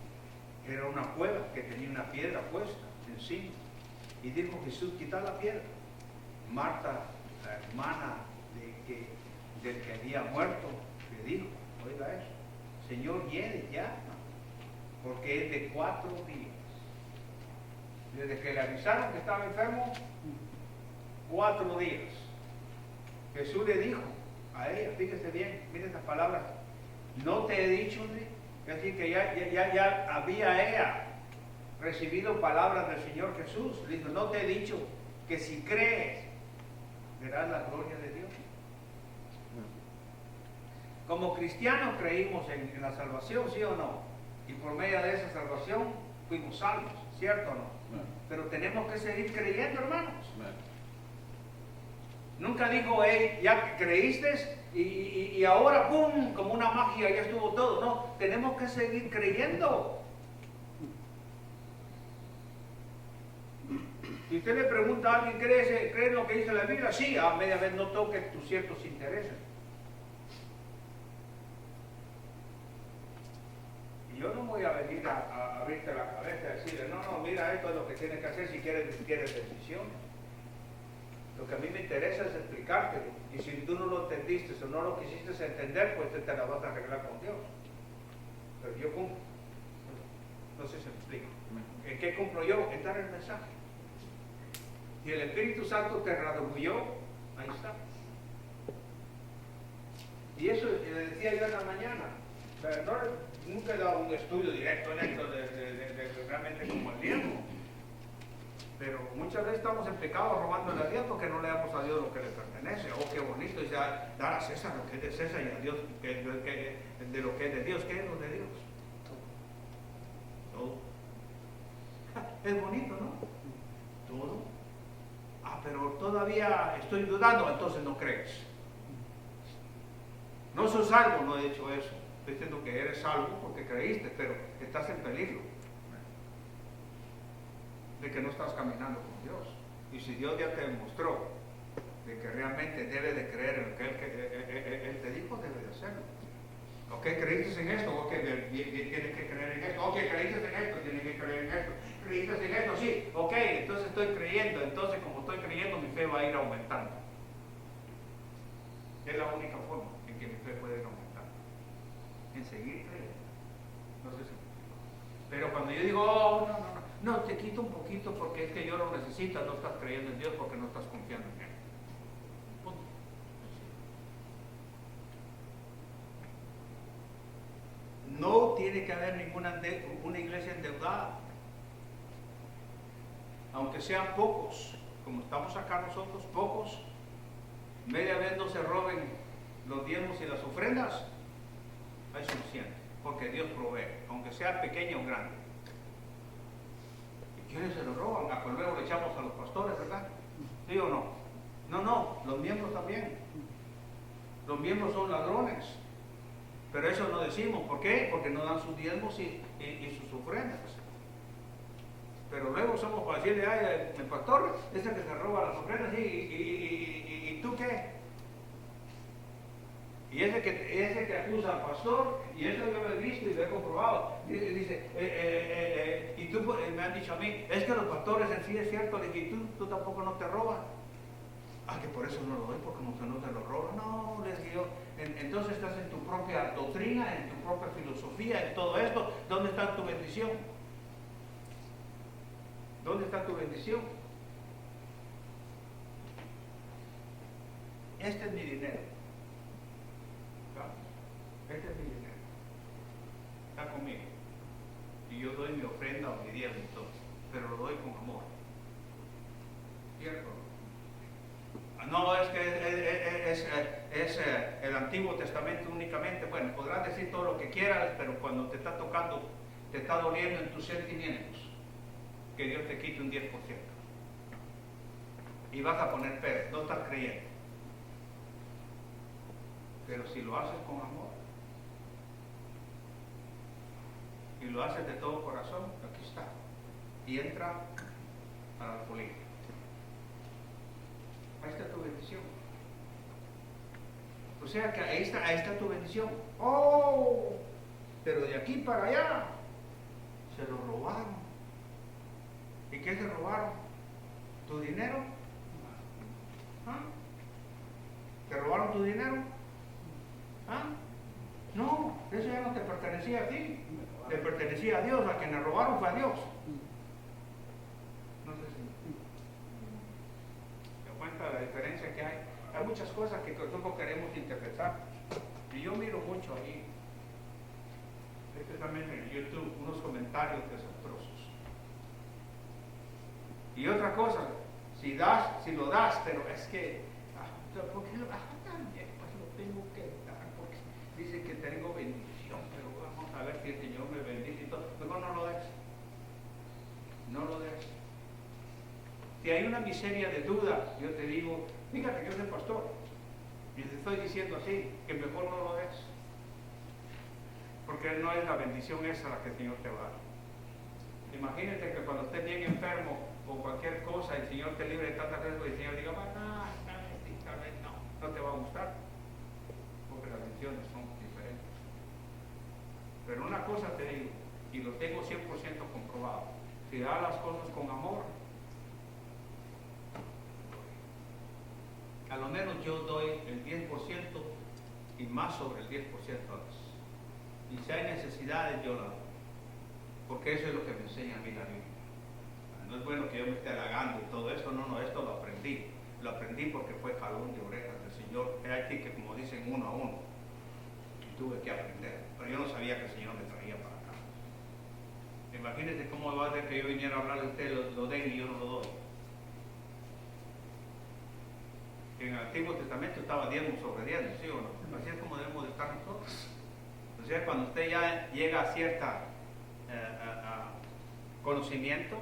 Era una cueva que tenía una piedra puesta encima. Y dijo Jesús, quita la piedra. Marta, la hermana del que había muerto, le dijo, oiga eso, Señor, hiede ya, porque es de 4 días. Desde que le avisaron que estaba enfermo, 4 días. Jesús le dijo a ella, fíjese bien, mire estas palabras, no te he dicho, es decir, que ya había ella recibido palabras del Señor Jesús. Le dijo, no te he dicho que si crees, verás la gloria de Dios. Como cristianos creímos en la salvación, ¿sí o no? Y por medio de esa salvación fuimos salvos, ¿cierto o no? Pero tenemos que seguir creyendo, hermanos. Nunca dijo, hey, ya creíste y ahora, ¡pum!, como una magia, ya estuvo todo. No, tenemos que seguir creyendo. Si usted le pregunta a alguien, ¿cree en lo que dice la Biblia? Sí, a media vez no toque tus ciertos intereses. Y yo no voy a venir a abrirte la cabeza y decirle, no, mira, esto es lo que tienes que hacer si quieres decisiones. Lo que a mí me interesa es explicártelo. Y si tú no lo entendiste o no lo quisiste entender, pues te la vas a arreglar con Dios. Pero yo cumplo. No sé si me explico. ¿En qué cumplo yo? En dar el mensaje. Y el Espíritu Santo te redarguyó, ahí está. Y eso le decía yo en la mañana. O sea, nunca he dado un estudio directo en esto de realmente como el diezmo. Pero muchas veces estamos en pecado robándole a Dios porque no le damos a Dios lo que le pertenece. Oh, qué bonito es dar a César lo que es de César y a Dios de lo que es de Dios. ¿Qué es lo de Dios? Todo. Es bonito, ¿no? Todo. Ah, pero todavía estoy dudando, entonces no crees. No soy salvo, no he dicho eso. Estoy diciendo que eres salvo porque creíste, pero estás en peligro de que no estás caminando con Dios. Y si Dios ya te demostró de que realmente debes de creer en lo que Él te dijo, debes de hacerlo. Ok, creíste en esto, ok, tienes que creer en esto. Ok, creíste en esto, tienes que creer en esto. Creíste en esto, sí, ok, entonces estoy creyendo. Entonces, como estoy creyendo, mi fe va a ir aumentando. Es la única forma en que mi fe puede ir aumentando. En seguir creyendo. No sé si. Pero cuando yo digo, no, te quito un poquito porque es que yo lo necesito, no estás creyendo en Dios porque no estás confiando en Él. Punto. No tiene que haber una iglesia endeudada. Aunque sean pocos, como estamos acá nosotros, pocos, media vez no se roben los diezmos y las ofrendas, hay suficiente, porque Dios provee, aunque sea pequeño o grande. ¿Y quiénes se lo roban? A luego le echamos a los pastores, ¿verdad? ¿Sí o no? No, los miembros también. Los miembros son ladrones. Pero eso no decimos. ¿Por qué? Porque no dan sus diezmos y sus ofrendas. Pero luego somos para decirle, ay, el pastor es el que se roba las ofrendas, ¿y tú qué? Y ese que acusa al pastor, y eso yo lo he visto y lo he comprobado, dice, y tú me han dicho a mí, es que los pastores en sí es cierto, y tú tampoco no te robas. Ah, que por eso no lo doy, porque no te lo robo. No, les digo, entonces estás en tu propia doctrina, en tu propia filosofía, en todo esto. ¿Dónde está tu bendición? ¿Dónde está tu bendición? Este es mi dinero. ¿No? Este es mi dinero. Está conmigo. Y yo doy mi ofrenda o mi diezmo y todo, pero lo doy con amor. ¿Cierto? No, es que es el Antiguo Testamento únicamente. Bueno, podrás decir todo lo que quieras, pero cuando te está tocando, te está doliendo en tus sentimientos, que Dios te quite un 10%. Y vas a poner pero, no estás creyendo. Pero si lo haces con amor, y lo haces de todo corazón, aquí está. Y entra al colegio. Ahí está tu bendición. O sea que ahí está tu bendición. ¡Oh! Pero de aquí para allá se lo robaron. ¿Y qué se robaron? ¿Tu dinero? ¿Ah? ¿Te robaron tu dinero? ¿Ah? No, eso ya no te pertenecía a ti. Le pertenecía a Dios. A quien le robaron fue a Dios. No sé si te cuenta la diferencia que hay. Hay muchas cosas que nosotros queremos interpretar. Y yo miro mucho ahí, especialmente en YouTube, unos comentarios desastrosos. Y otra cosa, si lo das, pero es que, ¿por qué también? Pues lo tengo que dar, porque dice que tengo bendición, pero vamos a ver si el Señor me bendice y todo. Luego no lo des. No lo des. Si hay una miseria de duda, yo te digo, fíjate que yo soy pastor, y te estoy diciendo así, que mejor no lo des. Porque no es la bendición esa la que el Señor te va a dar. Imagínate que cuando estés bien enfermo o cualquier cosa, el Señor te libre de tantas cosas, y el Señor diga, tal vez no te va a gustar, porque las bendiciones son diferentes. Pero una cosa te digo, y lo tengo 100% comprobado, si das las cosas con amor, a lo menos yo doy el 10% y más sobre el 10% a veces. Y si hay necesidades, yo la doy. Porque eso es lo que me enseña a mí la Biblia. No es bueno que yo me esté halagando y todo esto, no, esto lo aprendí. Lo aprendí porque fue jalón de orejas del Señor. Es aquí que, como dicen, uno a uno. Y tuve que aprender. Pero yo no sabía que el Señor me traía para acá. Imagínense cómo va a ser que yo viniera a hablarle a usted, lo den y yo no lo doy. En el Antiguo Testamento estaba diezmo sobre diezmo, ¿sí o no? Así es como debemos de estar nosotros. O sea, cuando usted ya llega a cierta conocimiento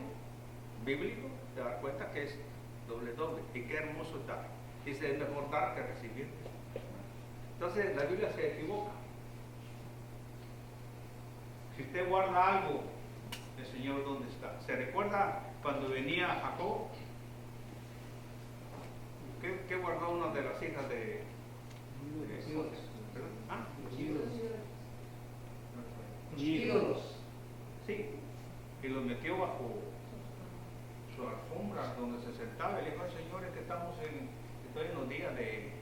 bíblico, se da cuenta que es doble. Y qué hermoso es dar. Dice, es mejor dar que recibir. Entonces, la Biblia se equivoca. Si usted guarda algo, el Señor, ¿dónde está? ¿Se recuerda cuando venía Jacob? ¿Qué guardó una de las hijas de ¿Ah? Ídolos. Sí, y los metió bajo su alfombra donde se sentaba. Y le dijo al Señor, es que estoy en los días de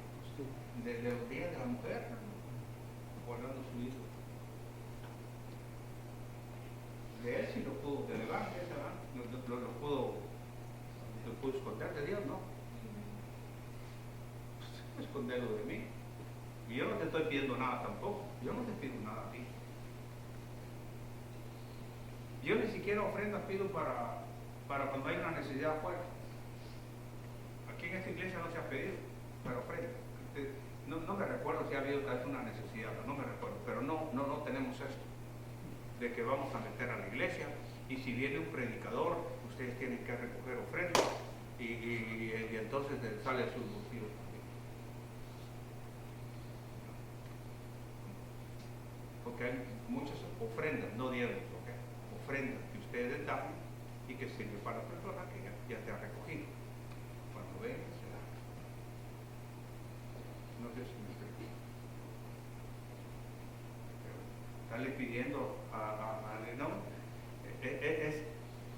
los días de la mujer, guardando su hijo. De él sí lo pudo delegar, lo pudo esconder de Dios, ¿no? Pues, esconderlo de mí. Y yo no te estoy pidiendo nada tampoco. Yo no te pido nada a ti. Yo ni siquiera ofrendas pido para cuando hay una necesidad fuera. Aquí en esta iglesia no se ha pedido para ofrenda. No me recuerdo si ha habido una necesidad, no me recuerdo, pero no tenemos esto, de que vamos a meter a la iglesia y si viene un predicador, ustedes tienen que recoger ofrenda y entonces sale sus bolsillos también. Porque hay muchas ofrendas, no diezmos, ofrendas que ustedes dan y que sirve para la persona que ya te ha recogido. Cuando venga, se da. No sé si me explico. Estarle pidiendo a no,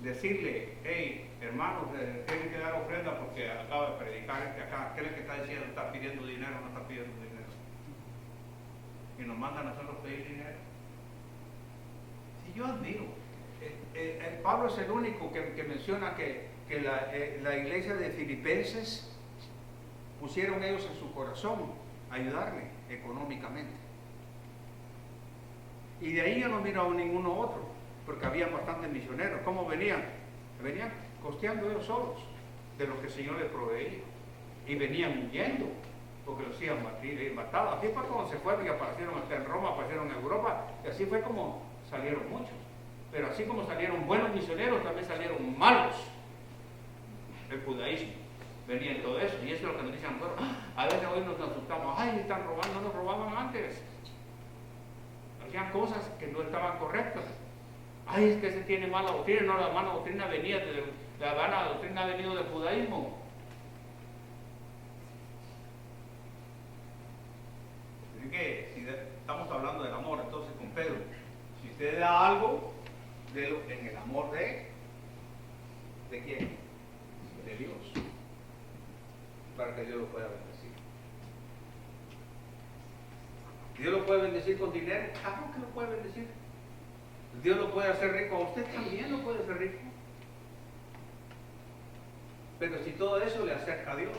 decirle, hey, hermanos, tienen que dar ofrenda porque acaba de predicar este acá. ¿Qué es lo que está diciendo? ¿Está pidiendo dinero o no está pidiendo dinero? Y nos mandan a nosotros pedir dinero. Si yo admiro, Pablo es el único que menciona que la iglesia de Filipenses pusieron ellos en su corazón ayudarle económicamente. Y de ahí yo no miro a ninguno otro, porque había bastantes misioneros. ¿Cómo venían? Venían costeando ellos solos de lo que el Señor les proveía. Y venían huyendo, porque los iban matados. Así fue como se fueron y aparecieron hasta en Roma, aparecieron en Europa, y así fue como salieron muchos. Pero así como salieron buenos misioneros, también salieron malos. El judaísmo venía en todo eso, y eso es lo que nos dicen nosotros. A veces hoy nos asustamos, ay, están robando, no nos robaban antes. Hacían cosas que no estaban correctas. Ay, es que ese tiene mala doctrina. No, la mala doctrina venía la mala doctrina ha venido del judaísmo. Así que si estamos hablando del amor, entonces con Pedro, si usted da algo, délo en el amor ¿de quién? De Dios, para que Dios lo pueda bendecir. Dios lo puede bendecir con dinero, claro que lo puede bendecir. Dios lo puede hacer rico, a usted también lo puede hacer rico. Pero si todo eso le acerca a Dios,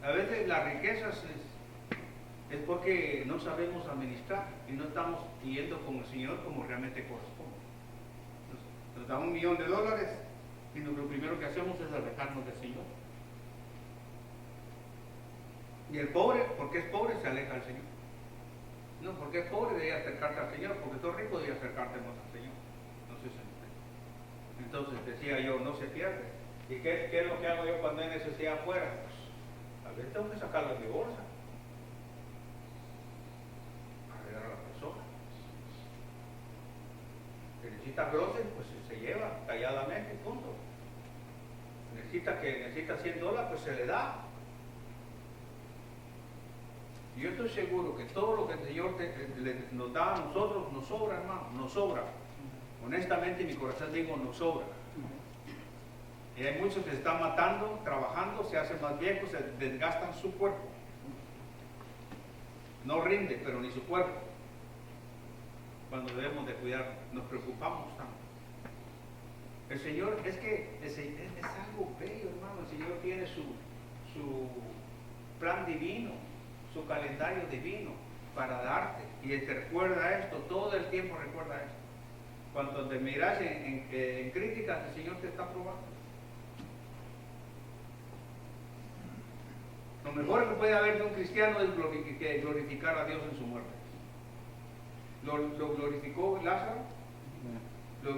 a veces las riquezas es porque no sabemos administrar y no estamos yendo con el Señor como realmente corresponde. Nos da $1 millón y lo primero que hacemos es alejarnos del Señor. Y el pobre, porque es pobre, se aleja del Señor. No, porque es pobre debe acercarte al Señor, porque tú rico debe acercarte más al Señor. No se siente. Entonces decía yo, no se pierde. ¿Y qué es lo que hago yo cuando hay necesidad afuera? Pues, a veces tengo que sacarlo de mi bolsa. Arreglar a la persona. Si necesita groceries, pues se lleva calladamente, punto. Necesita $100, pues se le da. Yo estoy seguro que todo lo que el Señor nos da a nosotros nos sobra, hermano, nos sobra. Honestamente, en mi corazón digo, nos sobra. Y hay muchos que se están matando, trabajando, se hacen más viejos, se desgastan su cuerpo. No rinde, pero ni su cuerpo. Cuando debemos de cuidar, nos preocupamos tanto. El Señor, es que es algo bello, hermano. El Señor tiene su plan divino, su calendario divino para darte. Y te recuerda esto, todo el tiempo recuerda esto. Cuando te miras en críticas, el Señor te está probando. Lo mejor que puede haber de un cristiano es glorificar a Dios en su muerte. ¿Lo glorificó Lázaro? ¿Lo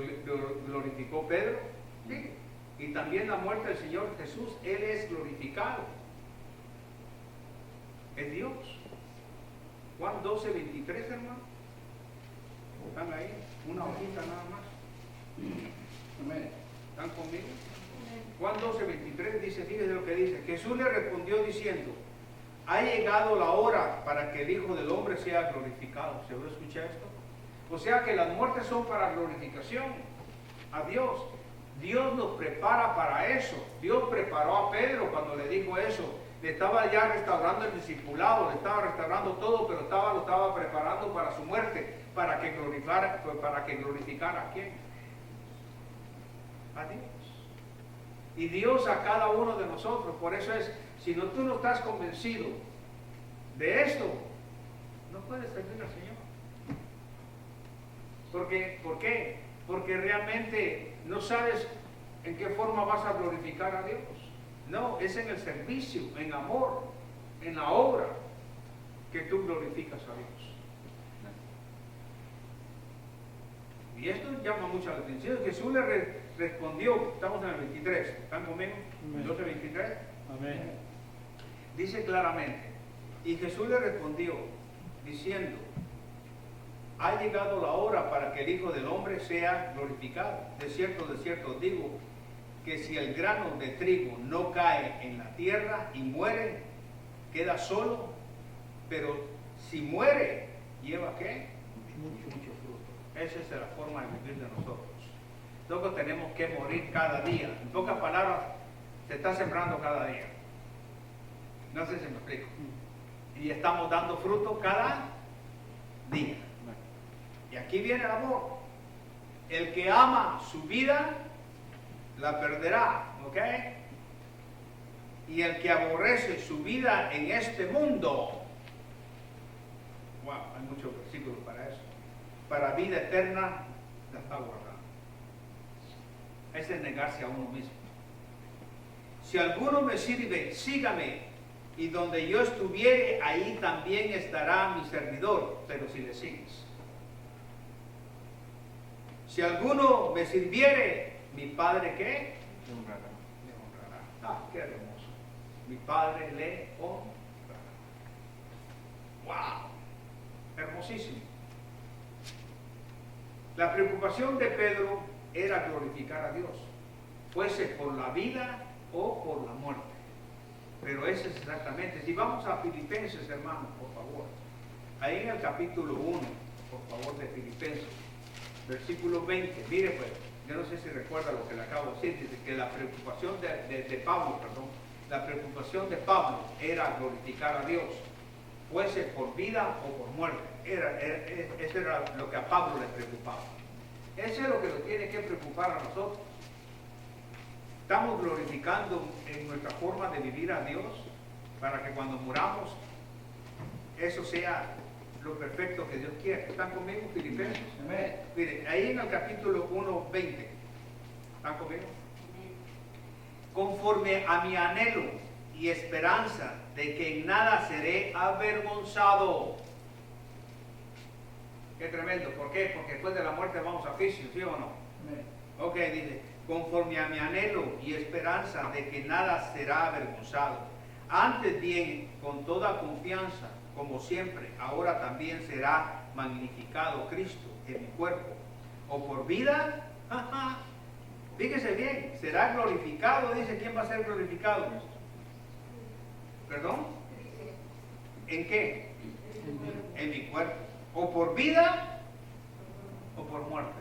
glorificó Pedro? Sí. Y también la muerte del Señor Jesús, Él es glorificado. Es Dios. Juan 12:23, hermano. ¿Están ahí? Una hojita nada más. Amén. ¿Están conmigo? Juan 12:23 dice, fíjese lo que dice. Jesús le respondió diciendo, ha llegado la hora para que el Hijo del Hombre sea glorificado. ¿Se lo escucha esto? O sea que las muertes son para glorificación a Dios. Dios nos prepara para eso. Dios preparó a Pedro cuando le dijo eso. Le estaba ya restaurando el discipulado, le estaba restaurando todo, pero lo estaba preparando para su muerte, para que glorificara a quién. A Dios. Y Dios a cada uno de nosotros. Por eso es, si tú no estás convencido de esto, no puedes servir al Señor. ¿Por qué? Porque realmente no sabes en qué forma vas a glorificar a Dios. No, es en el servicio, en amor, en la obra, que tú glorificas a Dios. Y esto llama mucho la atención. Jesús le respondió, estamos en el 23, ¿están conmigo? 12:23. Amén. Dice claramente, y Jesús le respondió diciendo, ha llegado la hora para que el Hijo del Hombre sea glorificado. De cierto os digo, que si el grano de trigo no cae en la tierra y muere, queda solo, pero si muere, ¿lleva qué? Mucho fruto. Esa es la forma de vivir de nosotros. Nosotros tenemos que morir cada día. En pocas palabras, se está sembrando cada día. No sé si me explico. Y estamos dando fruto cada día. Y aquí viene el amor. El que ama su vida, la perderá. ¿Ok? Y el que aborrece su vida en este mundo, wow, hay muchos versículos para eso, para vida eterna la está guardando. Ese es negarse a uno mismo. Si alguno me sirve, sígame, y donde yo estuviere, ahí también estará mi servidor, pero si le sigues. Si alguno me sirviere, mi Padre, ¿qué? Le honrará. Ah, qué hermoso. Mi Padre le honrará. ¡Wow! Hermosísimo. La preocupación de Pedro era glorificar a Dios, fuese por la vida o por la muerte. Pero eso es exactamente. Si vamos a Filipenses, hermanos, por favor. Ahí en el capítulo 1, por favor, de Filipenses, versículo 20. Mire pues, yo no sé si recuerda lo que le acabo de decir, dice que la preocupación de Pablo, la preocupación de Pablo era glorificar a Dios, fuese por vida o por muerte. Eso era lo que a Pablo le preocupaba. Eso es lo que nos tiene que preocupar a nosotros. Estamos glorificando en nuestra forma de vivir a Dios para que cuando muramos eso sea lo perfecto que Dios quiere. ¿Están conmigo, Filipenses? Amén. Mire, ahí en el capítulo 1:20. ¿Están conmigo? Conforme a mi anhelo y esperanza de que en nada seré avergonzado. Qué tremendo. ¿Por qué? Porque después de la muerte vamos a juicio, ¿sí o no? Amén. Ok, dice, conforme a mi anhelo y esperanza de que nada será avergonzado. Antes bien, con toda confianza, como siempre, ahora también será magnificado Cristo en mi cuerpo. O por vida, fíjese bien, será glorificado, dice, ¿quién va a ser glorificado? ¿Perdón? ¿En qué? En mi cuerpo. O por vida o por muerte.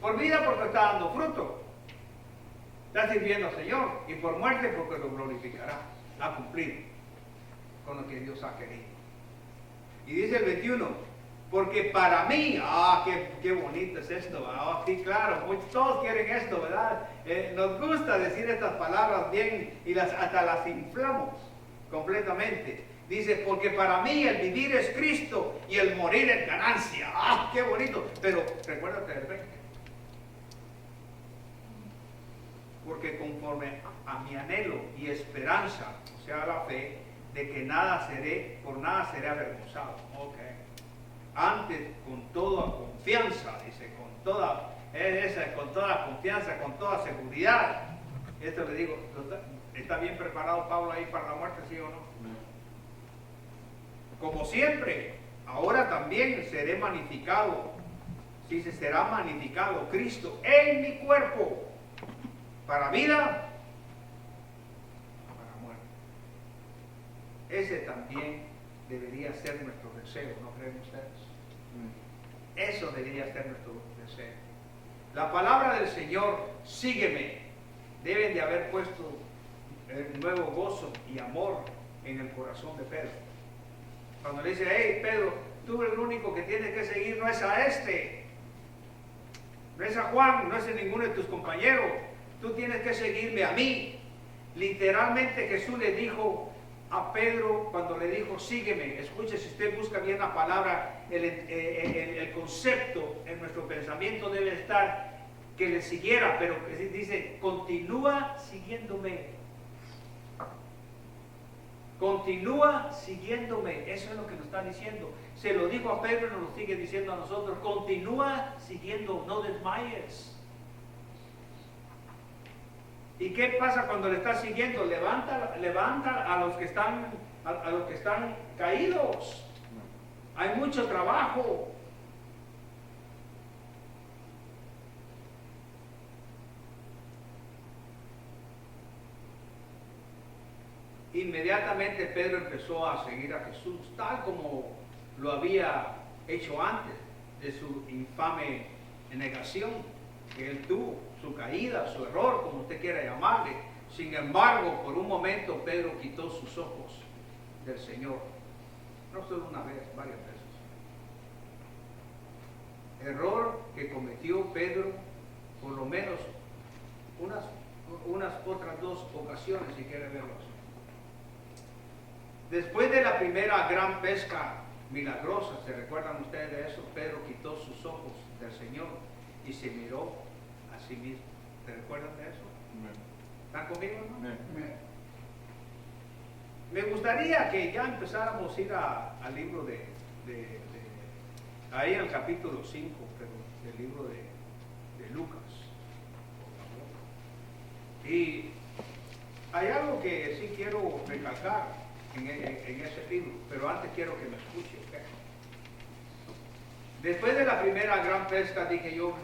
Por vida porque está dando fruto, está sirviendo al Señor, y por muerte porque lo glorificará, ha cumplido con lo que Dios ha querido. Y dice el 21, porque para mí, qué bonito es esto, sí, claro, todos quieren esto, ¿verdad? Nos gusta decir estas palabras bien y hasta las inflamos completamente. Dice, porque para mí el vivir es Cristo y el morir es ganancia. Qué bonito, pero recuérdate del 20. Porque conforme a mi anhelo y esperanza, o sea, la fe, de que por nada seré avergonzado. Okay. Antes, con toda confianza, dice, con toda confianza, con toda seguridad. Esto le digo, ¿está bien preparado Pablo ahí para la muerte, sí o no? Como siempre, ahora también seré magnificado, dice, será magnificado Cristo en mi cuerpo, para vida, para muerte. Ese también debería ser nuestro deseo, ¿no creen ustedes? Eso debería ser nuestro deseo. La palabra del Señor, sígueme, deben de haber puesto el nuevo gozo y amor en el corazón de Pedro. Cuando le dice, hey Pedro, tú el único que tienes que seguir no es a no es a Juan, no es a ninguno de tus compañeros, tú tienes que seguirme a mí. Literalmente Jesús le dijo a Pedro, cuando le dijo, sígueme, escuche, si usted busca bien la palabra, el concepto en nuestro pensamiento debe estar que le siguiera, pero dice, continúa siguiéndome. Continúa siguiéndome, eso es lo que nos está diciendo. Se lo dijo a Pedro y nos lo sigue diciendo a nosotros. Continúa siguiendo, no desmayes. ¿Y qué pasa cuando le estás siguiendo? Levanta a los que están caídos. Hay mucho trabajo. Inmediatamente Pedro empezó a seguir a Jesús, tal como lo había hecho antes de su infame negación. que él tuvo, su caída, su error, como usted quiera llamarle. Sin embargo, por un momento Pedro quitó sus ojos del Señor. No solo una vez, varias veces. Error que cometió Pedro por lo menos unas otras 2 ocasiones, si quiere verlo así. Después de la primera gran pesca milagrosa, ¿se recuerdan ustedes de eso? Pedro quitó sus ojos del Señor y se miró a sí mismo. ¿Se recuerdan de eso? ¿Están conmigo, no? Me gustaría que ya empezáramos a ir al libro ahí al capítulo 5, pero del libro de Lucas, por favor. Y hay algo que sí quiero recalcar en ese libro, pero antes quiero que me escuche, ¿ok? Después de la primera gran pesca, dije yo,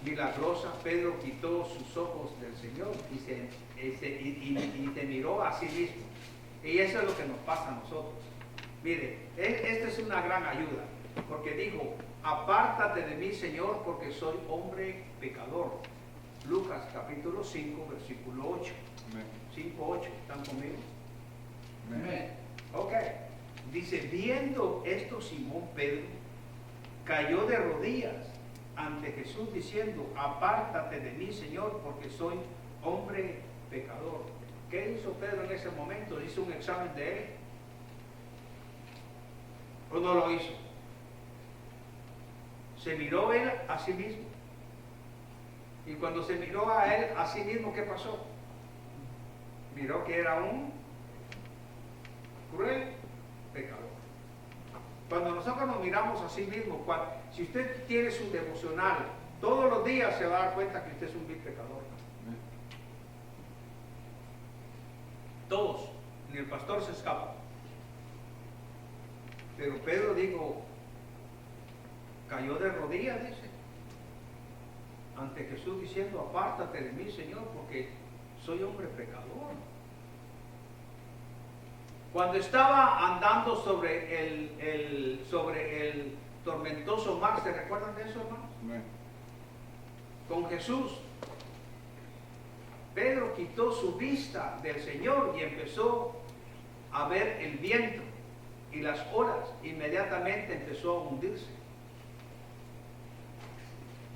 milagrosa, Pedro quitó sus ojos del Señor y se miró a sí mismo. Y eso es lo que nos pasa a nosotros. Mire, esta es una gran ayuda, porque dijo, apártate de mí, Señor, porque soy hombre pecador. Lucas capítulo 5, versículo 8. 5:8, ¿están conmigo? Amén. Ok. Dice, viendo esto, Simón Pedro cayó de rodillas ante Jesús diciendo, apártate de mí, Señor, porque soy hombre pecador. ¿Qué hizo Pedro en ese momento? ¿Hizo un examen de él? ¿O no lo hizo? Se miró él a sí mismo. Y cuando se miró a él a sí mismo, ¿qué pasó? Miró que era un cruel pecador. Cuando nosotros nos miramos a sí mismos, si usted tiene su devocional, todos los días se va a dar cuenta que usted es un vil pecador. Todos, ni el pastor se escapa. Pero Pedro dijo, cayó de rodillas, dice, ante Jesús diciendo, apártate de mí, Señor, porque soy hombre pecador. Cuando estaba andando sobre el tormentoso mar, ¿se recuerdan de eso, hermanos? Con Jesús, Pedro quitó su vista del Señor y empezó a ver el viento y las olas. Inmediatamente empezó a hundirse.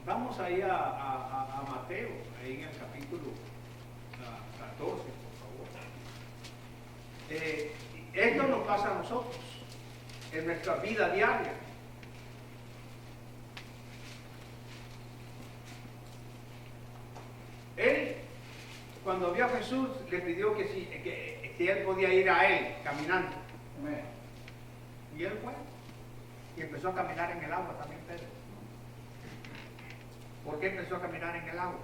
Vamos ahí a Mateo, ahí en el capítulo 14, por favor. Esto nos pasa a nosotros, en nuestra vida diaria. Él, cuando vio a Jesús, le pidió que si él podía ir a él caminando. Y él fue. Y empezó a caminar en el agua también, Pedro. ¿Por qué empezó a caminar en el agua?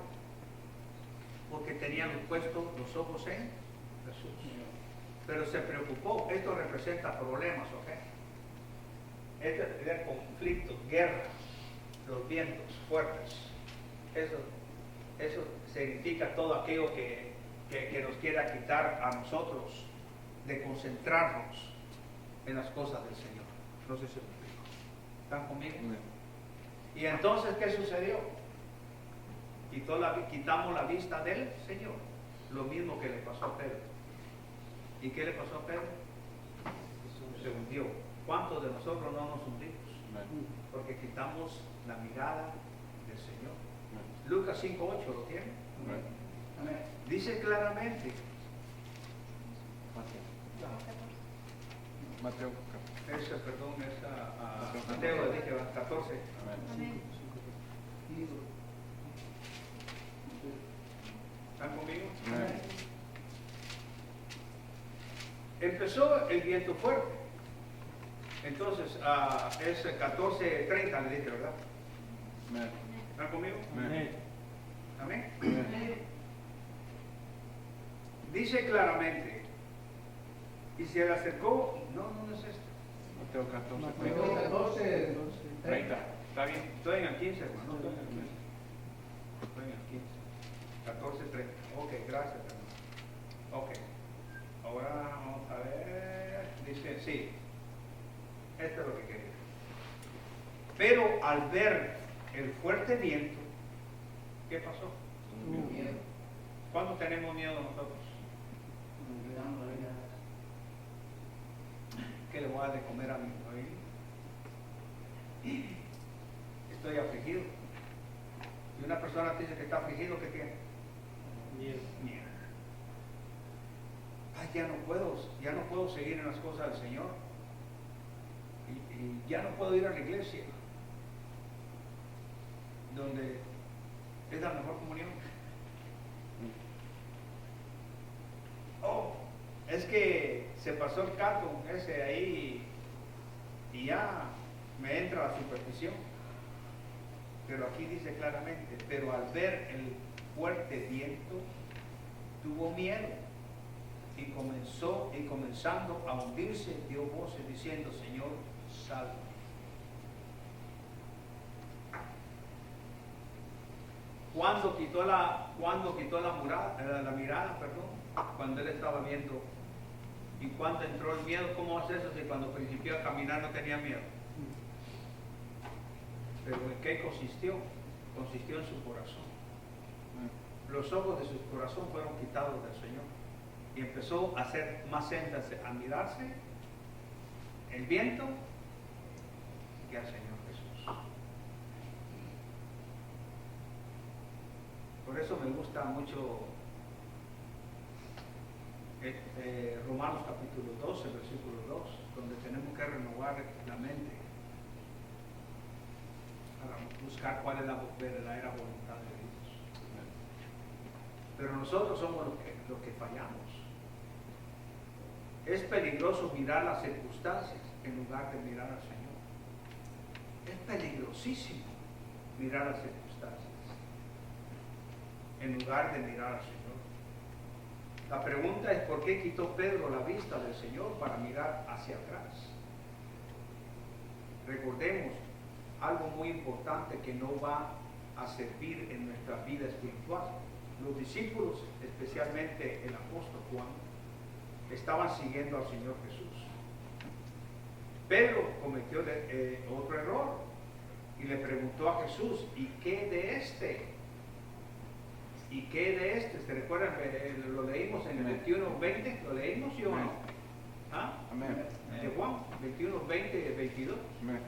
Porque tenían puestos los ojos en Jesús. Pero se preocupó. Esto representa problemas, ¿ok? Esto es conflictos, guerras, los vientos fuertes. Eso significa todo aquello que nos quiera quitar a nosotros de concentrarnos en las cosas del Señor. No sé si me explico. ¿Están conmigo? Y entonces, ¿qué sucedió? Quitamos la vista del Señor. Lo mismo que le pasó a Pedro. ¿Y qué le pasó a Pedro? Se hundió. ¿Cuántos de nosotros no nos hundimos? Porque quitamos la mirada del Señor. Lucas 5:8, ¿lo tiene? Amén. Dice claramente. Mateo. Mateo, dije 14. Amén. ¿Están conmigo? Amén. Empezó el viento fuerte. Entonces, es 14:30, le dije, ¿verdad? Amén. ¿Están conmigo? Amén. Amén. Dice claramente, y se le acercó, no es esto. Mateo 14. Mateo 14, 30. ¿Está bien? Estoy en el 15, hermano. Estoy en el 15. 14:30. Ok, gracias, hermano. Ok. Ahora vamos a ver. Dice, sí. Esto es lo que quería. Pero al ver el fuerte viento, ¿Qué pasó? Miedo. ¿Cuándo tenemos miedo nosotros? Olvidando la vida. ¿Qué le voy a dar de comer a mi familia? Estoy afligido. Si una persona te dice que está afligido, ¿qué tiene? Miedo. Miedo. Ay, ya no puedo seguir en las cosas del Señor. Y ya no puedo ir a la iglesia, donde es la mejor comunión. Oh, es que se pasó el canto ese ahí y ya me entra la superstición. Pero aquí dice claramente, pero al ver el fuerte viento, tuvo miedo y comenzando a hundirse, dio voces diciendo, Señor, sálvame. Cuando quitó la mirada, cuando él estaba viendo, y cuando entró el miedo, ¿cómo hace eso si cuando principió a caminar no tenía miedo? Pero ¿en qué consistió? Consistió en su corazón. Los ojos de su corazón fueron quitados del Señor y empezó a hacer más énfasis a mirarse el viento que al Señor Jesús. Por eso me gusta mucho Romanos capítulo 12, versículo 2, donde tenemos que renovar la mente para buscar cuál es la verdadera voluntad de Dios. Pero nosotros somos los que fallamos. Es peligroso mirar las circunstancias en lugar de mirar al Señor. Es peligrosísimo mirar las circunstancias en lugar de mirar al Señor. La pregunta es ¿por qué quitó Pedro la vista del Señor para mirar hacia atrás? Recordemos algo muy importante que no va a servir en nuestra vida espiritual. Los discípulos, especialmente el apóstol Juan, estaban siguiendo al Señor Jesús. Pedro cometió otro error y le preguntó a Jesús, ¿y qué de este? ¿Y qué de este? ¿Se recuerdan? Lo leímos en el 21:20, ¿lo leímos sí o no? ¿Ah? Amén. De Juan, 21:20 y 22. Amén.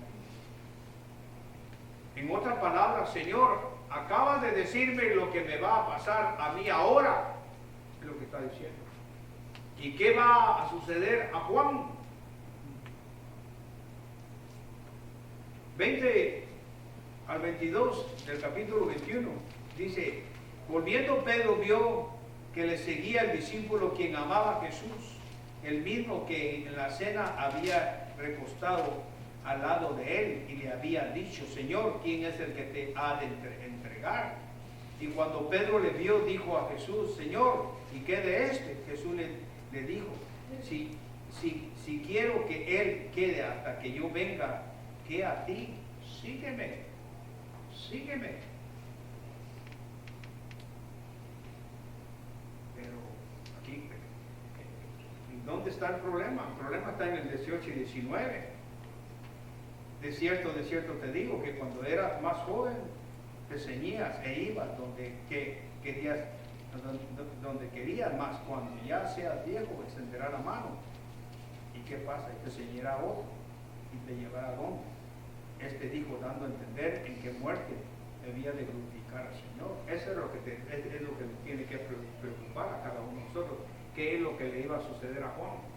En otras palabras, Señor, acabas de decirme lo que me va a pasar a mí ahora, es lo que está diciendo. ¿Y qué va a suceder a Juan? 20 al 22 del capítulo 21 dice, volviendo Pedro vio que le seguía el discípulo quien amaba a Jesús, el mismo que en la cena había recostado al lado de él y le había dicho, Señor, ¿quién es el que te ha de entregar? Y cuando Pedro le vio, dijo a Jesús, Señor, ¿y qué de este? Jesús le dijo, si quiero que él quede hasta que yo venga, ¿qué a ti? Sígueme. Pero aquí, ¿dónde está el problema? El problema está en el 18 y 19. De cierto te digo que cuando eras más joven te ceñías e ibas donde querías, más cuando ya seas viejo extenderá la mano. ¿Y qué pasa? Y te ceñirá otro y te llevará a donde. Este dijo dando a entender en qué muerte debía de glorificar al Señor. Eso es lo que tiene que preocupar a cada uno de nosotros. ¿Qué es lo que le iba a suceder a Juan?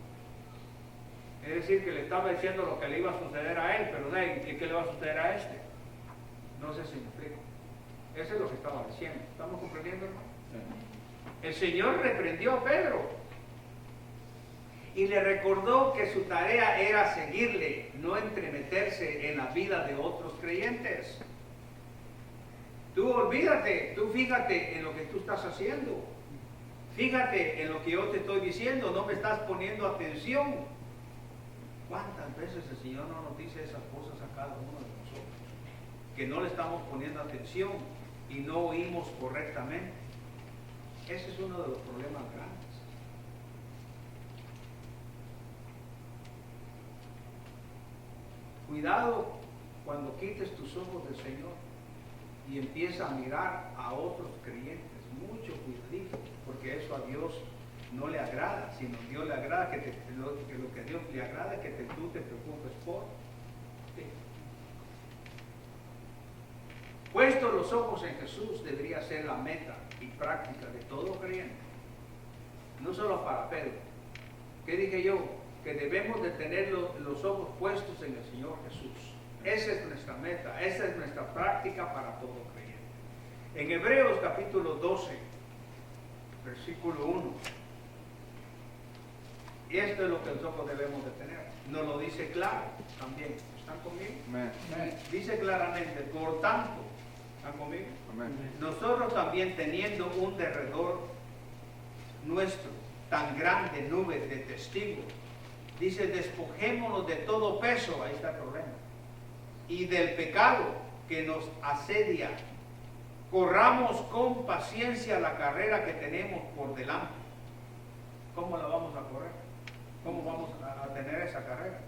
Es decir, que le estaba diciendo lo que le iba a suceder a él, pero ¿qué le va a suceder a este? No sé si me explico. Eso es lo que estaba diciendo. ¿Estamos comprendiendo, hermano? El Señor reprendió a Pedro y le recordó que su tarea era seguirle, no entremeterse en la vida de otros creyentes. Tú olvídate, tú fíjate en lo que tú estás haciendo. Fíjate en lo que yo te estoy diciendo, no me estás poniendo atención. ¿Cuántas veces el Señor no nos dice esas cosas a cada uno de nosotros? Que no le estamos poniendo atención y no oímos correctamente. Ese es uno de los problemas grandes. Cuidado cuando quites tus ojos del Señor. y empieza a mirar a otros creyentes. Mucho cuidadito, porque eso a Dios no le agrada, sino a Dios le agrada que lo que a Dios le agrada es que tú te preocupes por ti. Puesto los ojos en Jesús debería ser la meta y práctica de todo creyente, no solo para Pedro. ¿Qué dije yo? Que debemos de tener los ojos puestos en el Señor Jesús. Esa es nuestra meta, esa es nuestra práctica para todo creyente. En Hebreos capítulo 12, versículo 1, y esto es lo que nosotros debemos de tener. Nos lo dice claro también. ¿Están conmigo? Amén. Dice claramente, por tanto, ¿están conmigo? Amén. Nosotros también teniendo un derredor nuestro, tan grande nube de testigos, dice, despojémonos de todo peso, ahí está el problema, y del pecado que nos asedia, corramos con paciencia la carrera que tenemos por delante. ¿Cómo la vamos a correr? ¿Cómo vamos a tener esa carrera?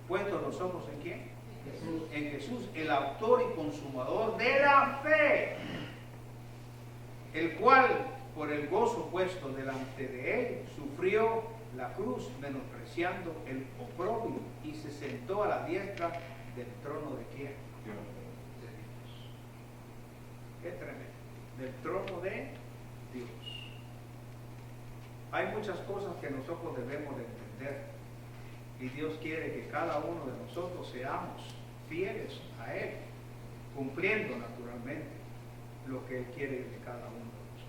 Puestos los ojos en quién? Jesús. En Jesús, el autor y consumador de la fe, el cual por el gozo puesto delante de él sufrió la cruz, menospreciando el oprobio, y se sentó a la diestra del trono de quién? Dios. De Dios. Qué tremendo. Del trono de Dios. Hay muchas cosas que nosotros debemos de entender, y Dios quiere que cada uno de nosotros seamos fieles a Él, cumpliendo naturalmente lo que Él quiere de cada uno de nosotros.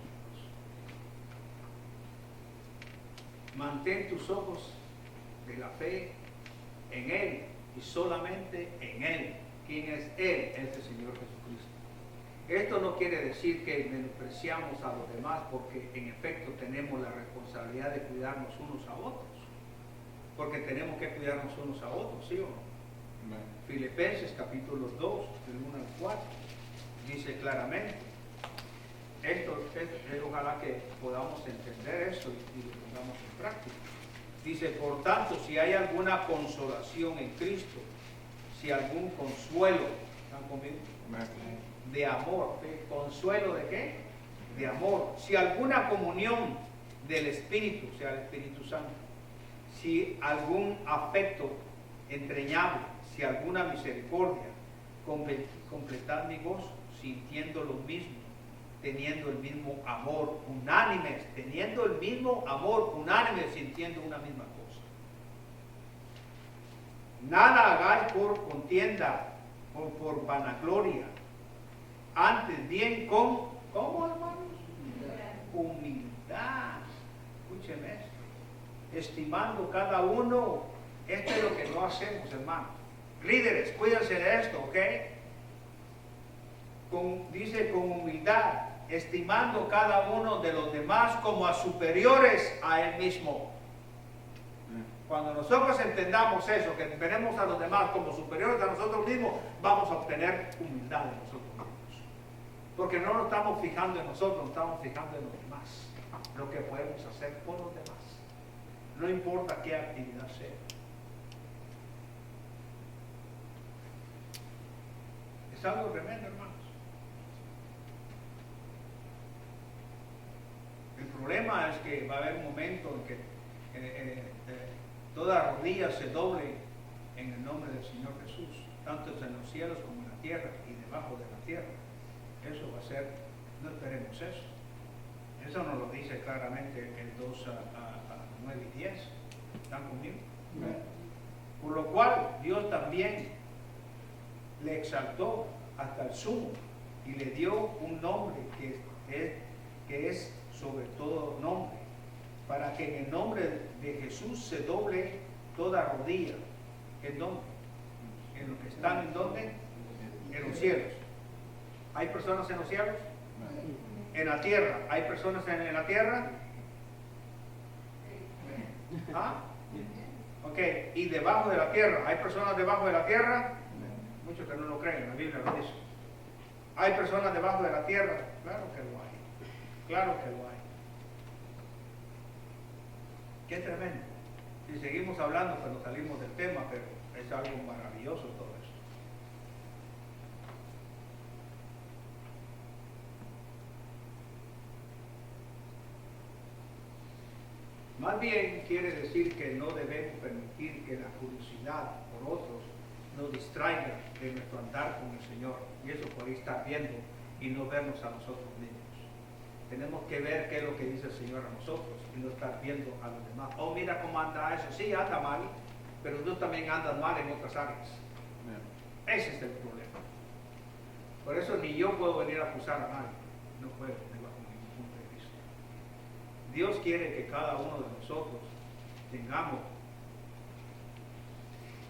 Mantén tus ojos de la fe en Él y solamente en Él. ¿Quién es Él? Es el Señor Jesucristo. Esto no quiere decir que menospreciamos a los demás, porque en efecto tenemos la responsabilidad de cuidarnos unos a otros, porque tenemos que cuidarnos unos a otros, ¿sí o no? Amén. Filipenses capítulo 2, del 1 al 4, dice claramente, ojalá que podamos entender eso y lo pongamos en práctica. Dice, por tanto, si hay alguna consolación en Cristo, si algún consuelo, ¿están conmigo? Amén. De amor. ¿Consuelo de qué? De amor. Si alguna comunión del Espíritu, o sea, el Espíritu Santo, si algún afecto entrañable, si alguna misericordia, completad mi gozo, sintiendo lo mismo, teniendo el mismo amor, unánimes, teniendo el mismo amor, unánimes, sintiendo una misma cosa. Nada hagáis por contienda o por vanagloria, antes bien con, ¿cómo, hermanos? Humildad. Escúcheme esto. Estimando cada uno, esto es lo que no hacemos, hermanos. Líderes, cuídense de esto, ¿ok? Dice con humildad, estimando cada uno de los demás como a superiores a él mismo. Cuando nosotros entendamos eso, que tenemos a los demás como superiores a nosotros mismos, vamos a obtener humildad de nosotros mismos. Porque no nos estamos fijando en nosotros, nos estamos fijando en los demás, lo que podemos hacer por los demás. No importa qué actividad sea. Es algo tremendo, hermanos. El problema es que va a haber un momento en que toda rodilla se doble en el nombre del Señor Jesús, tanto en los cielos como en la tierra y debajo de la tierra. Eso va a ser, no esperemos eso. Eso nos lo dice claramente el 2 a 9 y 10. ¿Están conmigo? Por lo cual Dios también le exaltó hasta el sumo y le dio un nombre que es sobre todo nombre, para que en el nombre de Jesús se doble toda rodilla. ¿En dónde? En los que están en dónde? En los cielos. ¿Hay personas en los cielos? En la tierra. ¿Hay personas en la tierra? ¿Ah? Ok. ¿Y debajo de la tierra? ¿Hay personas debajo de la tierra? Muchos que no lo creen, la Biblia lo dice. ¿Hay personas debajo de la tierra? Claro que lo hay. Claro que lo hay. Qué tremendo. Si seguimos hablando, pues nos salimos del tema, pero es algo maravilloso todo esto. Más bien quiere decir que no debemos permitir que la curiosidad por otros nos distraiga de nuestro andar con el Señor. Y eso por estar viendo y no vernos a nosotros mismos. Tenemos que ver qué es lo que dice el Señor a nosotros y no estar viendo a los demás. Oh, mira cómo anda eso. Sí, anda mal, pero tú también andas mal en otras áreas. Ese es el problema. Por eso ni yo puedo venir a acusar a nadie. No puedo, bajo ningún punto de vista. Dios quiere que cada uno de nosotros tengamos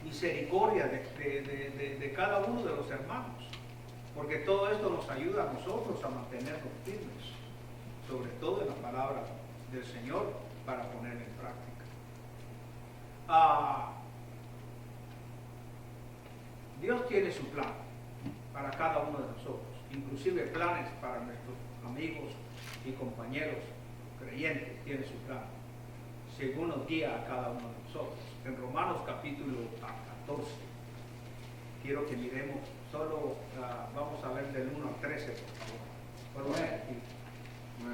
misericordia de cada uno de los hermanos, porque todo esto nos ayuda a nosotros a mantenernos firmes, sobre todo en la palabra del Señor, para ponerla en práctica. Dios tiene su plan para cada uno de nosotros, inclusive planes para nuestros amigos y compañeros creyentes, tiene su plan, según nos guía a cada uno de nosotros. En Romanos capítulo 14, quiero que miremos, solo vamos a ver del 1 al 13, por favor.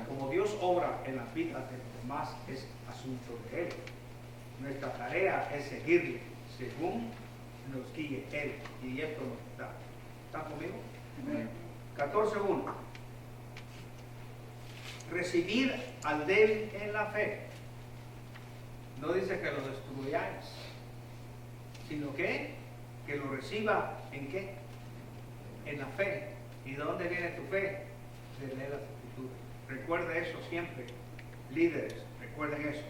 Como Dios obra en las vidas de los demás es asunto de Él. Nuestra tarea es seguirle según nos guíe Él, y esto nos está. ¿Están conmigo? 14:1. Recibir al débil en la fe. No dice que lo destruyáis, sino que lo reciba en qué? En la fe. ¿Y de dónde viene tu fe? De leer las Escrituras. Recuerda eso siempre, líderes, recuerden eso.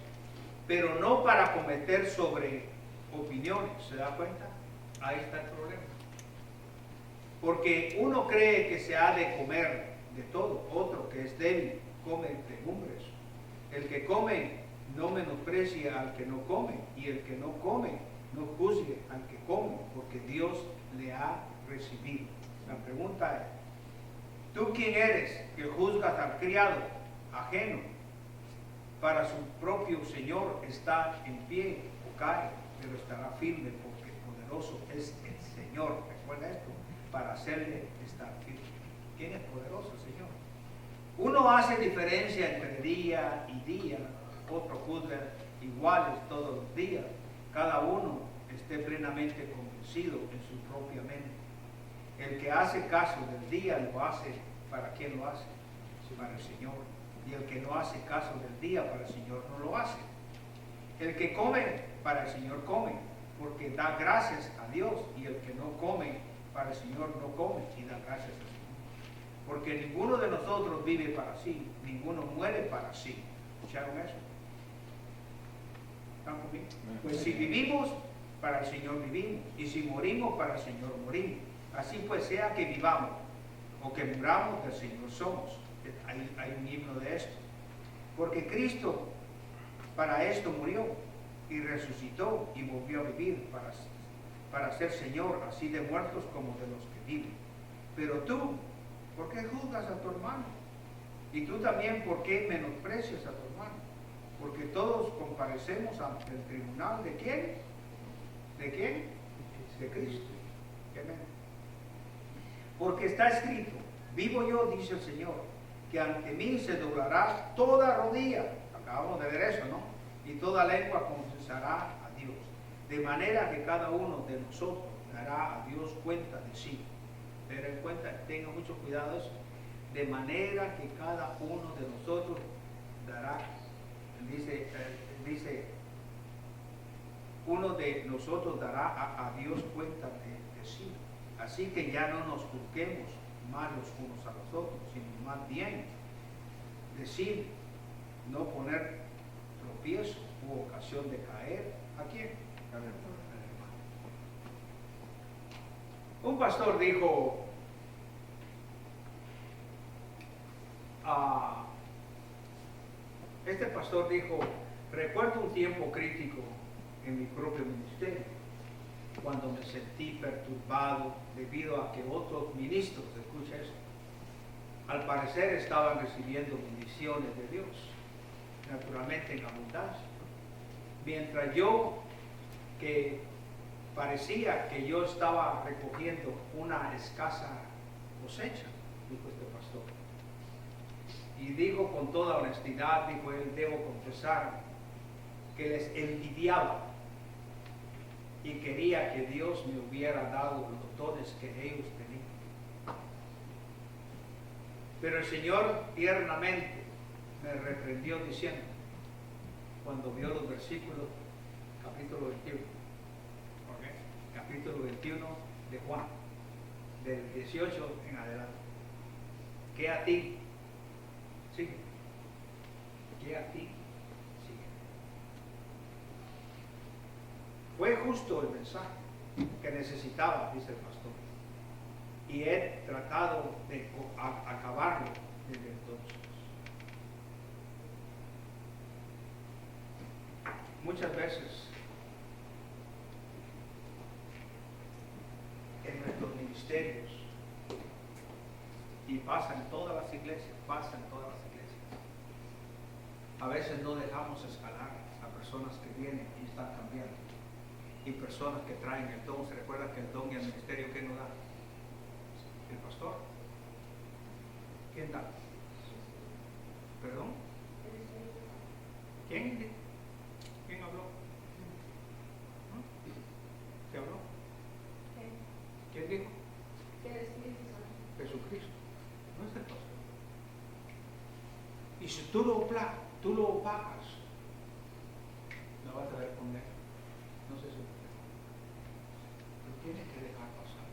Pero no para cometer sobre opiniones, ¿se da cuenta? Ahí está el problema. Porque uno cree que se ha de comer de todo, otro que es débil come legumbres. El que come no menosprecia al que no come, y el que no come no juzgue al que come, porque Dios le ha recibido. La pregunta es, ¿tú quién eres que juzgas al criado ajeno? Para su propio Señor está en pie o cae, pero estará firme porque poderoso es el Señor. Recuerda esto, para hacerle estar firme. ¿Quién es poderoso? El Señor. Uno hace diferencia entre día y día, otro juzga iguales todos los días. Cada uno esté plenamente convencido en su propia mente. El que hace caso del día lo hace, ¿para quién lo hace? Para el Señor. Y el que no hace caso del día, para el Señor no lo hace. El que come, para el Señor come, porque da gracias a Dios, y el que no come, para el Señor no come y da gracias al Señor. Porque ninguno de nosotros vive para sí, ninguno muere para sí. ¿Escucharon eso? ¿Están conmigo? Pues si vivimos, para el Señor vivimos, y si morimos, para el Señor morimos. Así pues, sea que vivamos o que muramos, del Señor somos. Hay un himno de esto. Porque Cristo para esto murió y resucitó y volvió a vivir para ser Señor, así de muertos como de los que viven. Pero tú, ¿por qué juzgas a tu hermano? Y tú también, ¿por qué menosprecias a tu hermano? Porque todos comparecemos ante el tribunal ¿de quién? ¿De quién? De Cristo. Amén. Porque está escrito, vivo yo, dice el Señor, que ante mí se doblará toda rodilla. Acabamos de ver eso, ¿no? Y toda lengua confesará a Dios. De manera que cada uno de nosotros dará a Dios cuenta de sí. Pero en cuenta, tengan mucho cuidado eso. De manera que cada uno de nosotros dará, dice, uno de nosotros dará a Dios cuenta de sí. Así que ya no nos juzguemos más los unos a los otros, sino más bien decir, no poner tropiezo u ocasión de caer. ¿A quién? Al hermano. Un pastor dijo, este pastor dijo, recuerdo un tiempo crítico en mi propio ministerio, cuando me sentí perturbado debido a que otros ministros, escucha eso, al parecer estaban recibiendo bendiciones de Dios, naturalmente en abundancia, mientras yo, que parecía que yo estaba recogiendo una escasa cosecha, dijo este pastor. Y dijo con toda honestidad, dijo él, debo confesar que les envidiaba y quería que Dios me hubiera dado los dones que ellos tenían. Pero el Señor tiernamente me reprendió diciendo, cuando vio los versículos, capítulo 21, ¿ok? Capítulo 21 de Juan, del 18 en adelante, que a ti, sigue, que a ti, sigue. Fue justo el mensaje que necesitaba, dice el pastor, y he tratado de acabarlo desde entonces. Muchas veces en nuestros ministerios, y pasa en todas las iglesias, a veces no dejamos escalar a personas que vienen y están cambiando, y personas que traen el don. Se recuerda que el don y el ministerio, ¿quién nos da? El pastor. ¿Quién da? ¿Perdón? ¿Quién? ¿Quién habló? ¿No? ¿Qué habló? ¿Quién dijo? Jesucristo. No es el pastor. Y si tú lo opagas, la vas a responder. No sé si pero tienes que dejar pasar.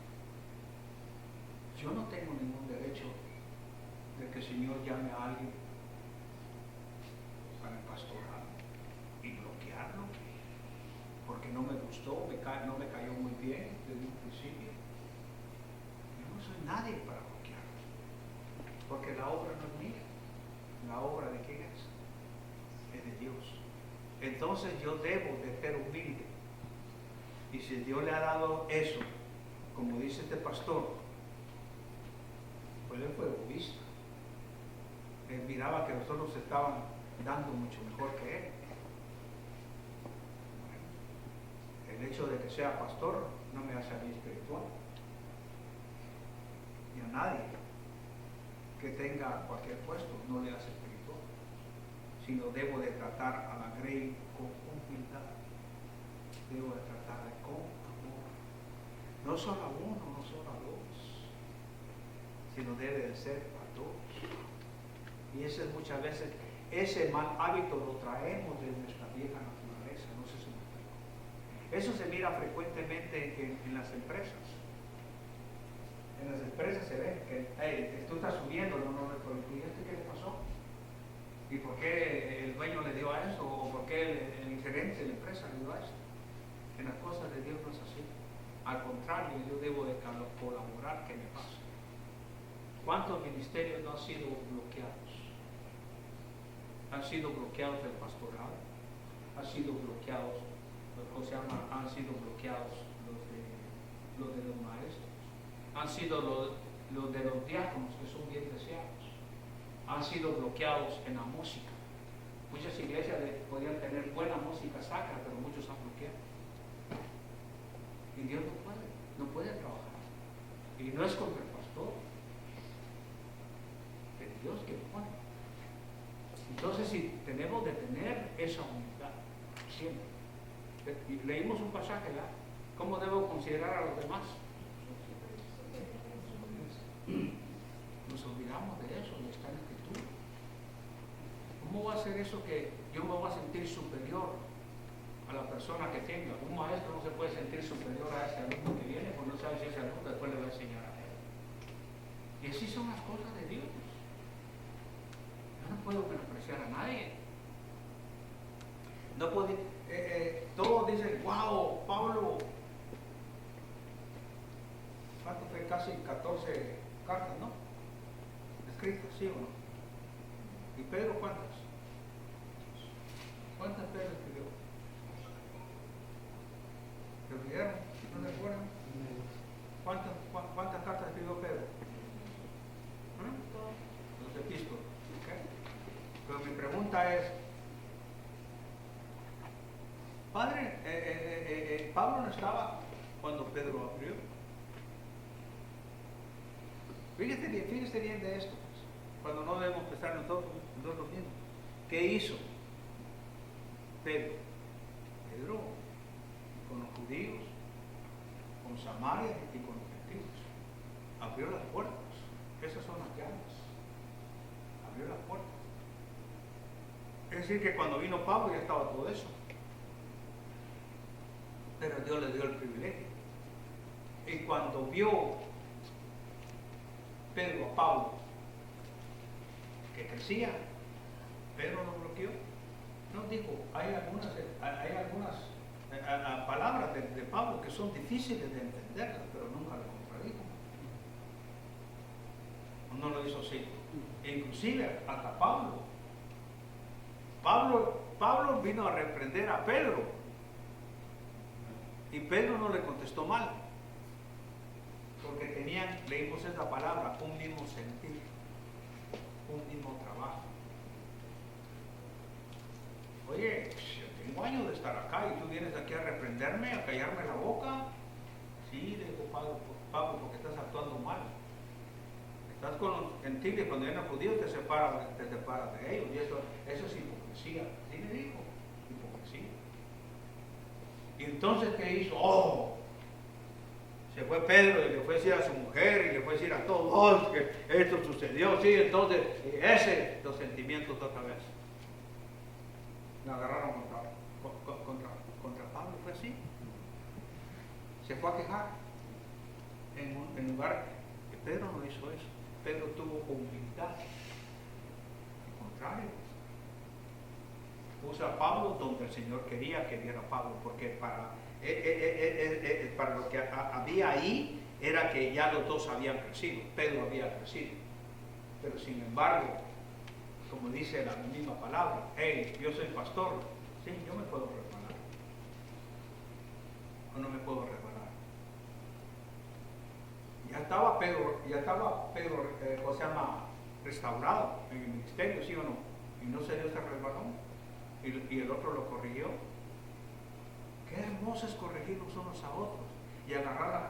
Yo no tengo ningún derecho de que el Señor llame a alguien para el pastorado y bloquearlo porque no me gustó, no me cayó muy bien desde un principio. Yo no soy nadie para bloquearlo, porque la obra no es mía. ¿La obra de quién es? Es de Dios. Entonces yo debo de ser humilde. Y si Dios le ha dado eso, como dice este pastor, pues él fue egoísta. Él miraba que los otros estaban dando mucho mejor que él. Bueno, el hecho de que sea pastor no me hace a mí espiritual. Y a nadie que tenga cualquier puesto no le hace espiritual. Sino debo de tratar a la grey con humildad. Debo de tratarla con amor. No solo a uno, no solo a dos, sino debe de ser a todos. Y ese muchas veces, ese mal hábito lo traemos de nuestra vieja naturaleza. No sé si me explico. Eso se mira frecuentemente en las empresas. En las empresas se ve que hey, tú estás subiendo, ¿y este qué le pasó? ¿Y por qué el dueño le dio a eso? ¿O por qué el gerente de la empresa le dio a eso? En las cosas de Dios no es así. Al contrario, yo debo de colaborar que me pase. ¿Cuántos ministerios no han sido bloqueados? Han sido bloqueados del pastorado, han sido bloqueados, han sido bloqueados los de los maestros, han sido los de los diáconos, que son bien deseados, han sido bloqueados en la música. Muchas iglesias podían tener buena música sacra, pero muchos han bloqueado. Y Dios no puede trabajar. Y no es contra el pastor, es Dios que lo pone. Entonces, si tenemos de tener esa humildad, siempre. Y leímos un pasaje, ¿verdad? ¿Cómo debo considerar a los demás? Nos olvidamos de eso, y está en la Escritura. ¿Cómo va a ser eso que yo me voy a sentir superior a la persona que tenga? Un maestro no se puede sentir superior a ese alumno que viene, porque no sabe si ese alumno después le va a enseñar a él. Y así son las cosas de Dios. Yo no puedo menospreciar a nadie. No puede, todos dicen, wow, Pablo, ¿cuánto fue? Casi 14 cartas, ¿no? Escritas, ¿sí o no? ¿Y Pedro cuántas? ¿Cuántas Pedro escribió? ¿Se olvidaron? ¿No se acuerdan? ¿Cuántas cartas escribió Pedro? Los epístolas. ¿Okay? Pero mi pregunta es, Padre, Pablo no estaba cuando Pedro abrió. Fíjese bien de esto, pues, cuando no debemos pensar nosotros mismos. ¿Qué hizo Pedro? Pedro con los judíos, con Samaria y con los gentiles. Abrió las puertas. Esas son las llaves. Abrió las puertas. Es decir, que cuando vino Pablo ya estaba todo eso. Pero Dios le dio el privilegio. Y cuando vio Pedro a Pablo que crecía, Pedro lo bloqueó. No digo, hay algunas palabras de Pablo que son difíciles de entenderlas, pero nunca lo contradijo. No lo hizo así. E inclusive hasta Pablo vino a reprender a Pedro y Pedro no le contestó mal, porque tenían, leímos esta palabra, un mismo sentir, un mismo trabajo. Oye, yo tengo años de estar acá y tú vienes aquí a reprenderme, a callarme la boca. Sí, le dijo Pablo, porque estás actuando mal. Estás con los gentiles, cuando vienen los judíos te separas de ellos, y eso es hipocresía. Así le dijo, hipocresía. Y entonces, ¿qué hizo? ¡Oh! Se fue Pedro y le fue a decir a su mujer y le fue a decir a todos que esto sucedió. Sí, entonces, los sentimientos otra vez. Me agarraron contra Pablo, fue así. Se fue a quejar en lugar que Pedro no hizo eso. Pedro tuvo humildad. Al contrario, puso a Pablo donde el Señor quería que viera a Pablo, porque para lo que había ahí era que ya los dos habían crecido. Pedro había crecido. Pero sin embargo, como dice la misma palabra, hey, yo soy pastor, sí, yo me puedo resbalar. O no me puedo resbalar. Ya estaba Pedro, restaurado en el ministerio, ¿sí o no? Y no se dio ese resbalón. Y el otro lo corrigió. Qué hermoso es corregirnos unos a otros y agarrar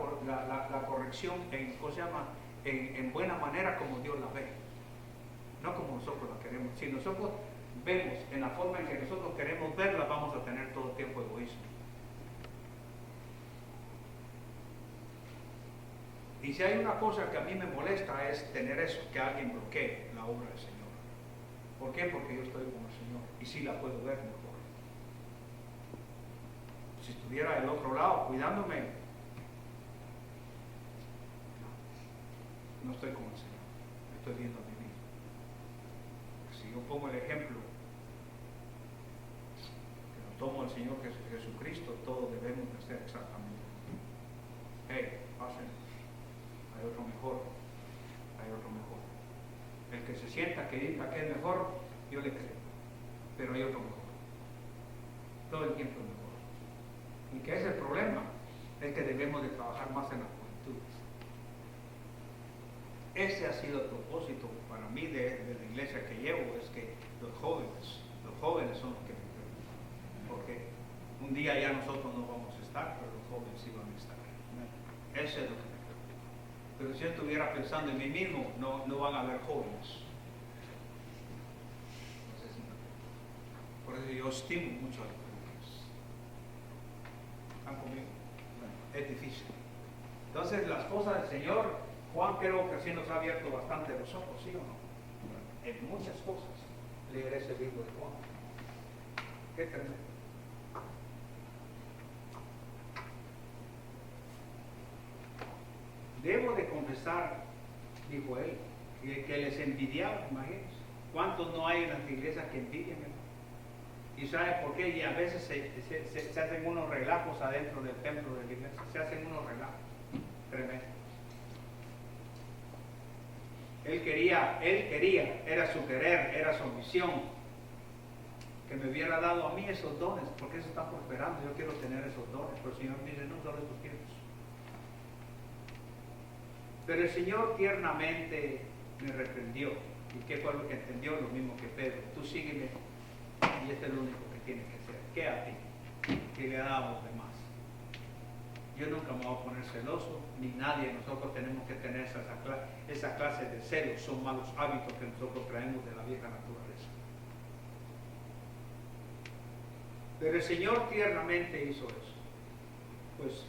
la corrección en buena manera como Dios la ve. No como nosotros la queremos. Si nosotros vemos en la forma en que nosotros queremos verla, vamos a tener todo el tiempo egoísmo. Y si hay una cosa que a mí me molesta es tener eso, que alguien bloquee la obra del Señor. ¿Por qué? Porque yo estoy con el Señor y sí la puedo ver mejor. Si estuviera del otro lado cuidándome, no estoy con el Señor, estoy viendo a mí mismo. Si yo pongo el ejemplo que lo tomo el Señor Jesucristo, todos debemos de hacer exactamente. Hey, pasen. Hay otro mejor, hay otro mejor. El que se sienta que diga que es mejor, yo le creo, pero hay otro mejor. Todo el tiempo es mejor. ¿Y qué es el problema? Es que debemos de trabajar más en la juventud. Ese ha sido el propósito para mí de la iglesia que llevo, es que los jóvenes son los que me creen. Porque un día ya nosotros no vamos a estar, pero los jóvenes sí van a estar. Ese es lo que me creo. Pero si yo estuviera pensando en mí mismo, no van a haber jóvenes. Por eso yo estimo mucho a los jóvenes. ¿Están conmigo? Es difícil. Entonces las cosas del Señor, Juan creo que sí nos ha abierto bastante los ojos, ¿sí o no? En muchas cosas. Leer ese libro de Juan. Qué tremendo. Debo de confesar, dijo él, que les envidiaba, imagínense. ¿Cuántos no hay en las iglesias que envidian? ¿Y saben por qué? Y a veces se hacen unos relajos adentro del templo de la iglesia. Se hacen unos relajos tremendos. Él quería, era su querer, era su ambición, que me hubiera dado a mí esos dones, porque eso está prosperando. Yo quiero tener esos dones, pero el Señor dice, no, solo esos quieres. Pero el Señor tiernamente me reprendió. ¿Y qué fue lo que entendió? Lo mismo que Pedro. Tú sígueme y este es lo único que tienes que hacer. ¿Qué a ti? ¿Qué le da a los demás? Yo nunca me voy a poner celoso, ni nadie. Nosotros tenemos que tener esa clase de celos. Son malos hábitos que nosotros traemos de la vieja naturaleza. Pero el Señor tiernamente hizo eso. Pues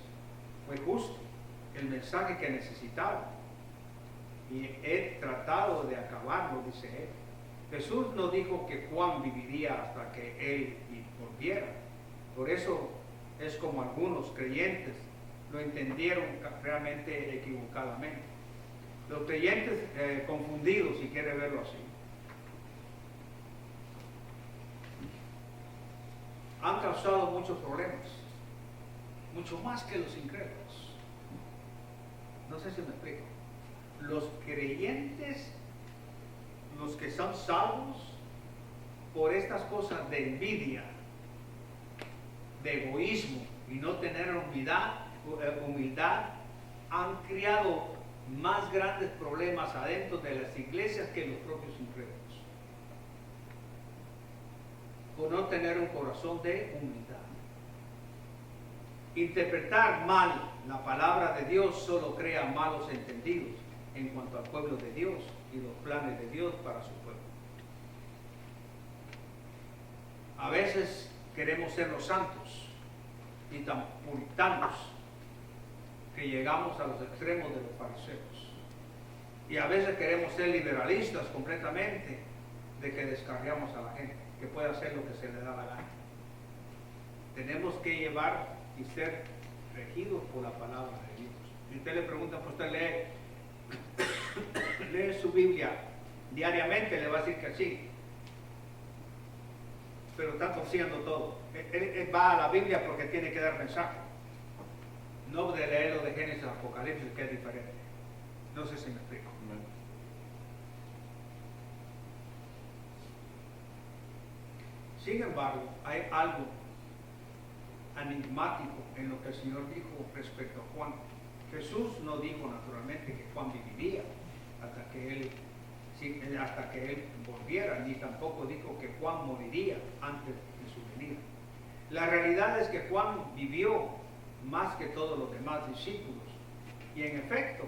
fue justo el mensaje que necesitaba. Y he tratado de acabarlo, dice él. Jesús no dijo que Juan viviría hasta que él volviera. Por eso es como algunos creyentes lo entendieron realmente equivocadamente. Los creyentes confundidos, si quiere verlo así, han causado muchos problemas, mucho más que los incrédulos. No sé si me explico. Los creyentes, los que son salvos, por estas cosas de envidia, de egoísmo y no tener humildad, han creado más grandes problemas adentro de las iglesias que los propios incrédulos. Por no tener un corazón de humildad. Interpretar mal la palabra de Dios solo crea malos entendidos en cuanto al pueblo de Dios y los planes de Dios para su pueblo. A veces queremos ser los santos y tan puritanos que llegamos a los extremos de los fariseos. Y a veces queremos ser liberalistas completamente, de que descarriamos a la gente, que puede hacer lo que se le da la gana. Tenemos que llevar y ser regidos por la palabra de Dios. Si usted le pregunta, pues usted lee su Biblia diariamente, le va a decir que sí, pero está torciendo todo. Él va a la Biblia porque tiene que dar mensaje, no de leerlo de Génesis a Apocalipsis, que es diferente. No sé si me explico. Sin embargo, hay algo enigmático en lo que el Señor dijo respecto a Juan. Jesús no dijo naturalmente que Juan viviría hasta que él volviera, ni tampoco dijo que Juan moriría antes de su venida. La realidad es que Juan vivió más que todos los demás discípulos y en efecto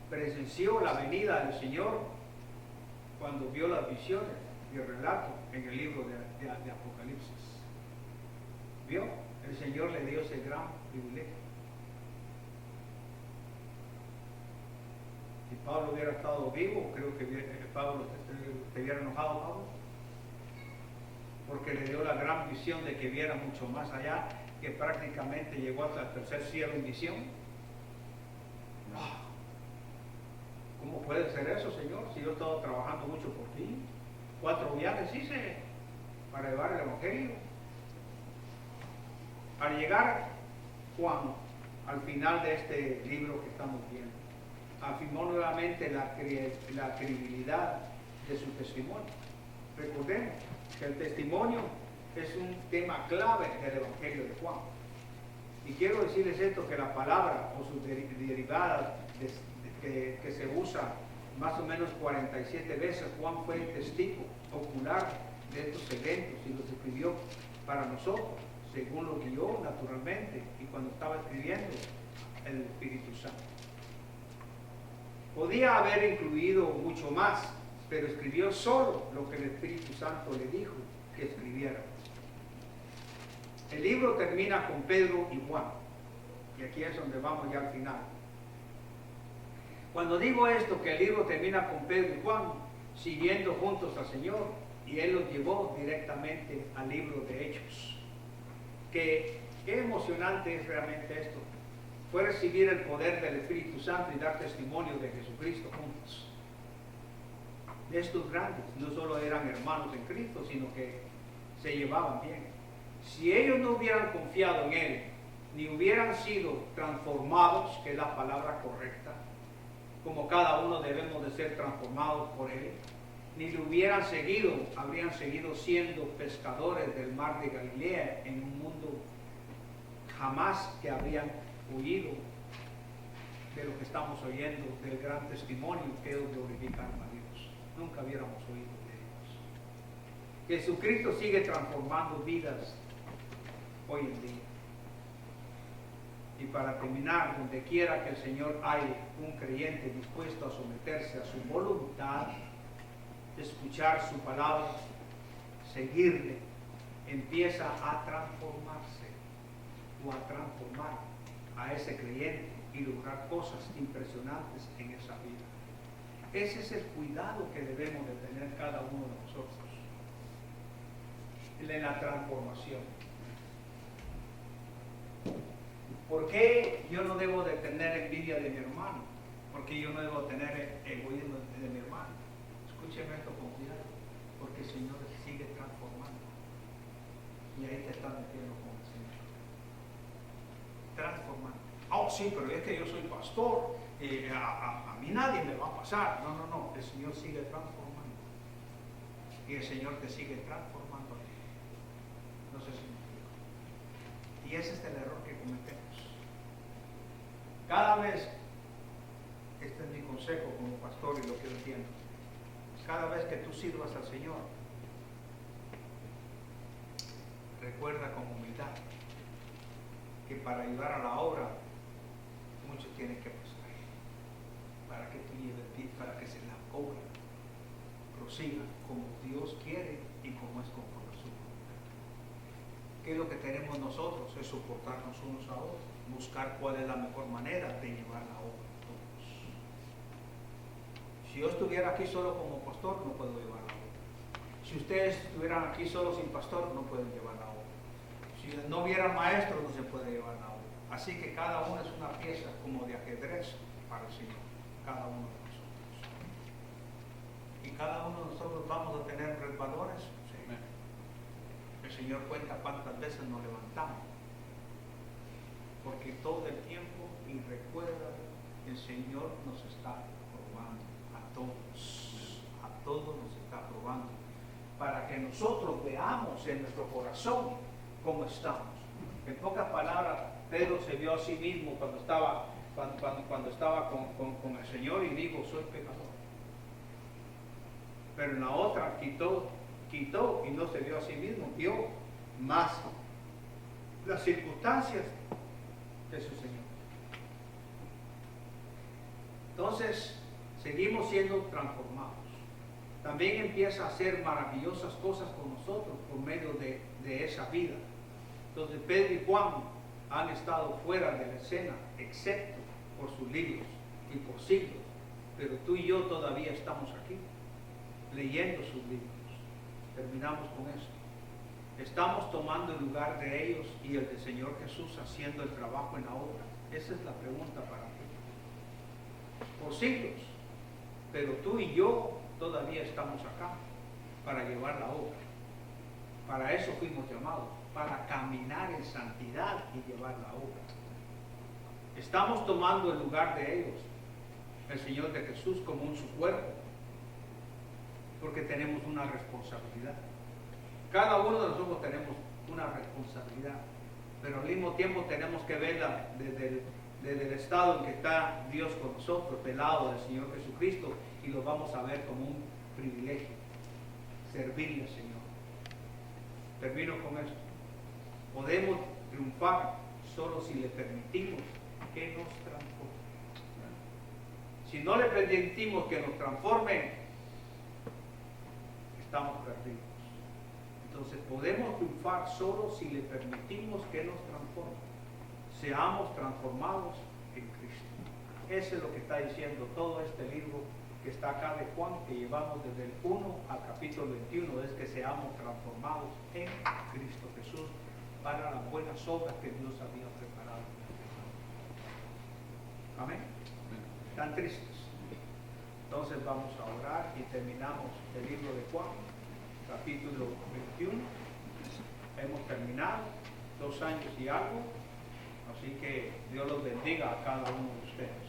presenció la venida del Señor cuando vio las visiones y el relato en el libro de Apocalipsis. ¿Vio? El Señor le dio ese gran privilegio. Si Pablo hubiera estado vivo, creo que Pablo se hubiera enojado, Pablo, porque le dio la gran visión de que viera mucho más allá, que prácticamente llegó hasta el tercer cielo en visión. ¿Cómo puede ser eso, Señor? Si yo he estado trabajando mucho por ti. 4 viajes hice para llevar el Evangelio. Al llegar Juan al final de este libro que estamos viendo, afirmó nuevamente la credibilidad de su testimonio. Recordemos que el testimonio es un tema clave del Evangelio de Juan. Y quiero decirles esto, que la palabra o sus derivadas que se usa más o menos 47 veces, Juan fue testigo ocular de estos eventos y los escribió para nosotros, según lo guió naturalmente y cuando estaba escribiendo el Espíritu Santo. Podía haber incluido mucho más, pero escribió solo lo que el Espíritu Santo le dijo que escribiera. El libro termina con Pedro y Juan, y aquí es donde vamos ya al final. Cuando digo esto, que el libro termina con Pedro y Juan siguiendo juntos al Señor, y Él los llevó directamente al libro de Hechos. Qué emocionante es realmente esto. Fue recibir el poder del Espíritu Santo y dar testimonio de Jesucristo juntos. De estos grandes, no solo eran hermanos en Cristo, sino que se llevaban bien. Si ellos no hubieran confiado en Él, ni hubieran sido transformados, que es la palabra correcta, como cada uno debemos de ser transformados por Él, ni lo hubieran seguido, habrían seguido siendo pescadores del mar de Galilea en un mundo jamás que habrían huido de lo que estamos oyendo, del gran testimonio que ellos glorificaron a Dios. Nunca hubiéramos oído de ellos. Jesucristo sigue transformando vidas hoy en día. Y para terminar, donde quiera que el Señor haya un creyente dispuesto a someterse a su voluntad, escuchar su palabra, seguirle empieza a transformarse o a transformar a ese creyente y lograr cosas impresionantes en esa vida. Ese es el cuidado que debemos de tener cada uno de nosotros en la transformación. ¿Por qué yo no debo de tener envidia de mi hermano? ¿Por qué yo no debo tener egoísmo de mi hermano? Escúcheme esto con cuidado, porque el Señor sigue transformando. Y ahí te estás metiendo con el Señor. Transformando. Oh, sí, pero es que yo soy pastor. A mí nadie me va a pasar. No, no, no. El Señor sigue transformando. Y el Señor te sigue transformando a ti. No sé si me explico. Y ese es el error que cometemos. Cada vez, este es mi consejo como pastor y lo que yo entiendo, cada vez que tú sirvas al Señor, recuerda con humildad que para ayudar a la obra, mucho tienes que pasar para que tú lleves, para que la obra prosiga como Dios quiere y como es conforme a su voluntad. ¿Qué es lo que tenemos nosotros? Es soportarnos unos a otros, buscar cuál es la mejor manera de llevar la obra todos. Si yo estuviera aquí solo como pastor, no puedo llevar la obra. Si ustedes estuvieran aquí solo sin pastor, no pueden llevar la obra. Si no hubiera maestro, no se puede llevar la obra. Así que cada uno es una pieza como de ajedrez para el Señor, cada uno de nosotros. Y cada uno de nosotros vamos a tener resbalones. Sí. El Señor cuenta cuántas veces nos levantamos. Porque todo el tiempo, y recuerda, el Señor nos está probando a todos nos está probando, para que nosotros veamos en nuestro corazón cómo estamos. En pocas palabras, Pedro se vio a sí mismo cuando estaba con el Señor y dijo, soy pecador. Pero en la otra quitó y no se vio a sí mismo, vio más las circunstancias de su Señor. Entonces, seguimos siendo transformados. También empieza a hacer maravillosas cosas con nosotros por medio de esa vida. Entonces, Pedro y Juan han estado fuera de la escena, excepto por sus libros y por siglos. Pero tú y yo todavía estamos aquí, leyendo sus libros. Terminamos con eso. ¿Estamos tomando el lugar de ellos y el del Señor Jesús haciendo el trabajo en la obra? Esa es la pregunta para ti. Por siglos. Pero tú y yo todavía estamos acá para llevar la obra. Para eso fuimos llamados, para caminar en santidad y llevar la obra. Estamos tomando el lugar de ellos, el Señor de Jesús, como un su cuerpo, porque tenemos una responsabilidad. Cada uno de nosotros tenemos una responsabilidad, pero al mismo tiempo tenemos que verla desde el estado en que está Dios con nosotros, del lado del Señor Jesucristo, y lo vamos a ver como un privilegio, servirle al Señor. Termino con esto. Podemos triunfar solo si le permitimos que nos transforme. Si no le permitimos que nos transforme, estamos perdidos. Entonces podemos triunfar solo si le permitimos que nos transforme. Seamos transformados en Cristo. Eso es lo que está diciendo todo este libro que está acá de Juan, que llevamos desde el 1 al capítulo 21, es que seamos transformados en Cristo Jesús para las buenas obras que Dios había preparado. Amén. Están tristes. Entonces vamos a orar y terminamos el libro de Juan, capítulo 21. Hemos terminado 2 años y algo, así que Dios los bendiga a cada uno de ustedes.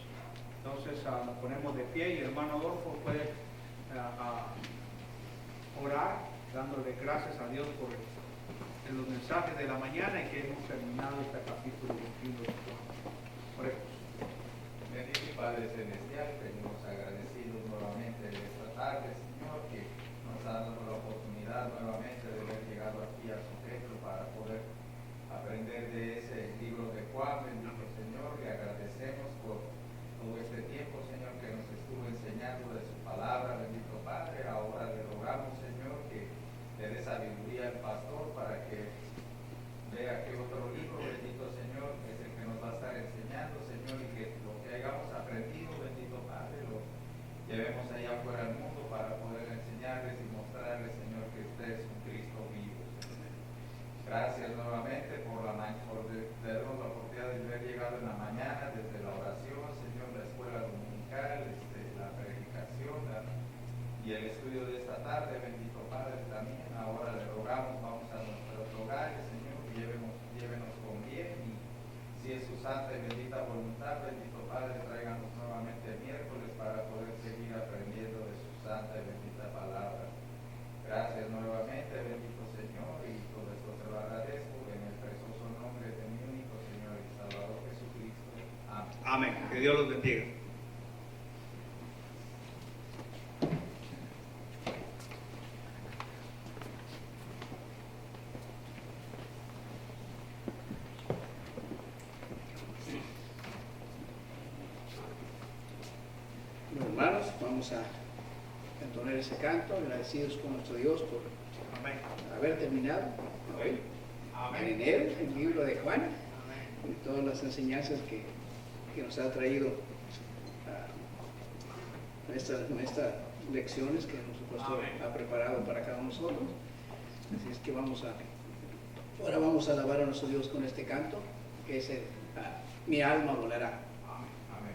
Entonces nos ponemos de pie y el hermano Adolfo puede orar dándole gracias a Dios por los mensajes de la mañana y que hemos terminado este capítulo 21 de Juan. Oremos. Bendito Padre Celestial, venimos agradecidos nuevamente de esta tarde, Señor, que nos ha dado la oportunidad nuevamente de haber llegado aquí a su templo para poder aprender de ese libro de Juan. Bendito Señor, le agradecemos por todo este tiempo, Señor, que nos estuvo enseñando de su palabra. Bendito Padre, ahora le rogamos, Señor, que le dé sabiduría al pastor para que y el estudio de esta tarde, bendito Padre, también ahora le rogamos, vamos a nuestros hogares, Señor, llévenos con bien y si es su santa y bendita voluntad, bendito Padre, tráiganos nuevamente el miércoles para poder seguir aprendiendo de su santa y bendita palabra. Gracias nuevamente, bendito Señor, y todo esto te lo agradezco en el precioso nombre de mi único Señor y Salvador Jesucristo. Amén. Amén. Que Dios los bendiga. Bueno, hermanos, vamos a entonar ese canto, agradecidos con nuestro Dios por Amén. haber terminado hoy en enero el libro de Juan y todas las enseñanzas que nos ha traído estas lecciones que nuestro pastor ha preparado para cada uno de nosotros. Así es que ahora vamos a alabar a nuestro Dios con este canto, que es Mi alma volará. Amén.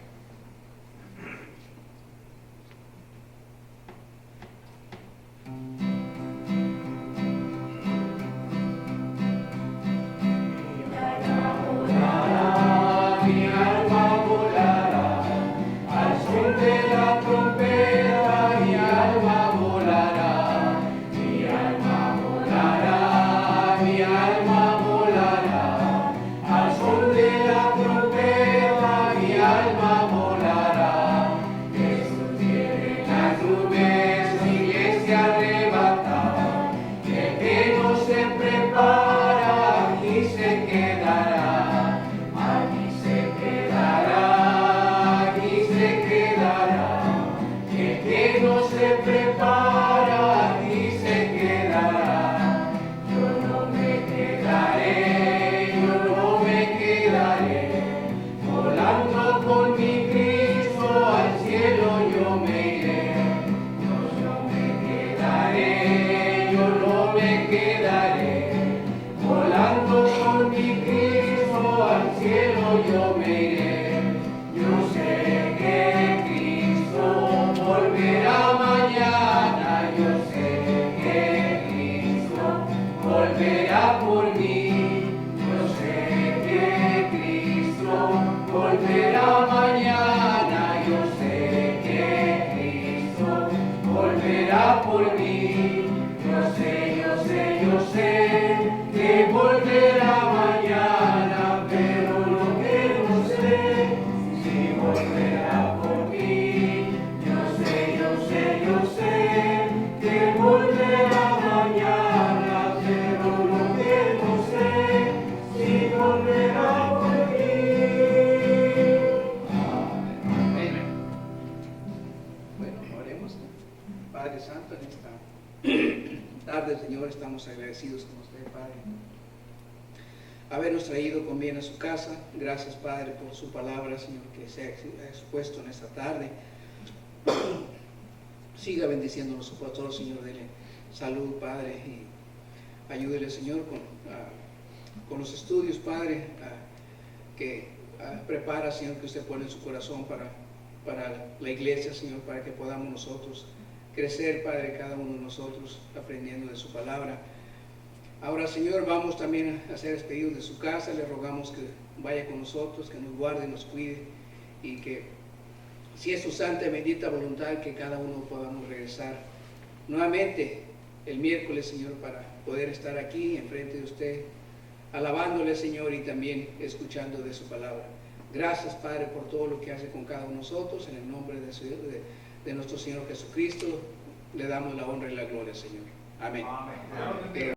Padre Santo, en esta tarde, Señor, estamos agradecidos con usted, Padre, habernos traído con bien a su casa. Gracias, Padre, por su palabra, Señor, que se ha expuesto en esta tarde. Siga bendiciéndonos su pastor, Señor, dele salud, Padre, y ayúdele, Señor, con los estudios, Padre, que prepara, Señor, que usted pone en su corazón para la iglesia, Señor, para que podamos nosotros crecer, Padre, cada uno de nosotros aprendiendo de su palabra. Ahora, Señor, vamos también a ser despedidos de su casa. Le rogamos que vaya con nosotros, que nos guarde, nos cuide, y que, si es su santa y bendita voluntad, que cada uno podamos regresar nuevamente el miércoles, Señor, para poder estar aquí enfrente de usted, alabándole, Señor, y también escuchando de su palabra. Gracias, Padre, por todo lo que hace con cada uno de nosotros. En el nombre de nuestro Señor Jesucristo, le damos la honra y la gloria, Señor. Amén. Amén.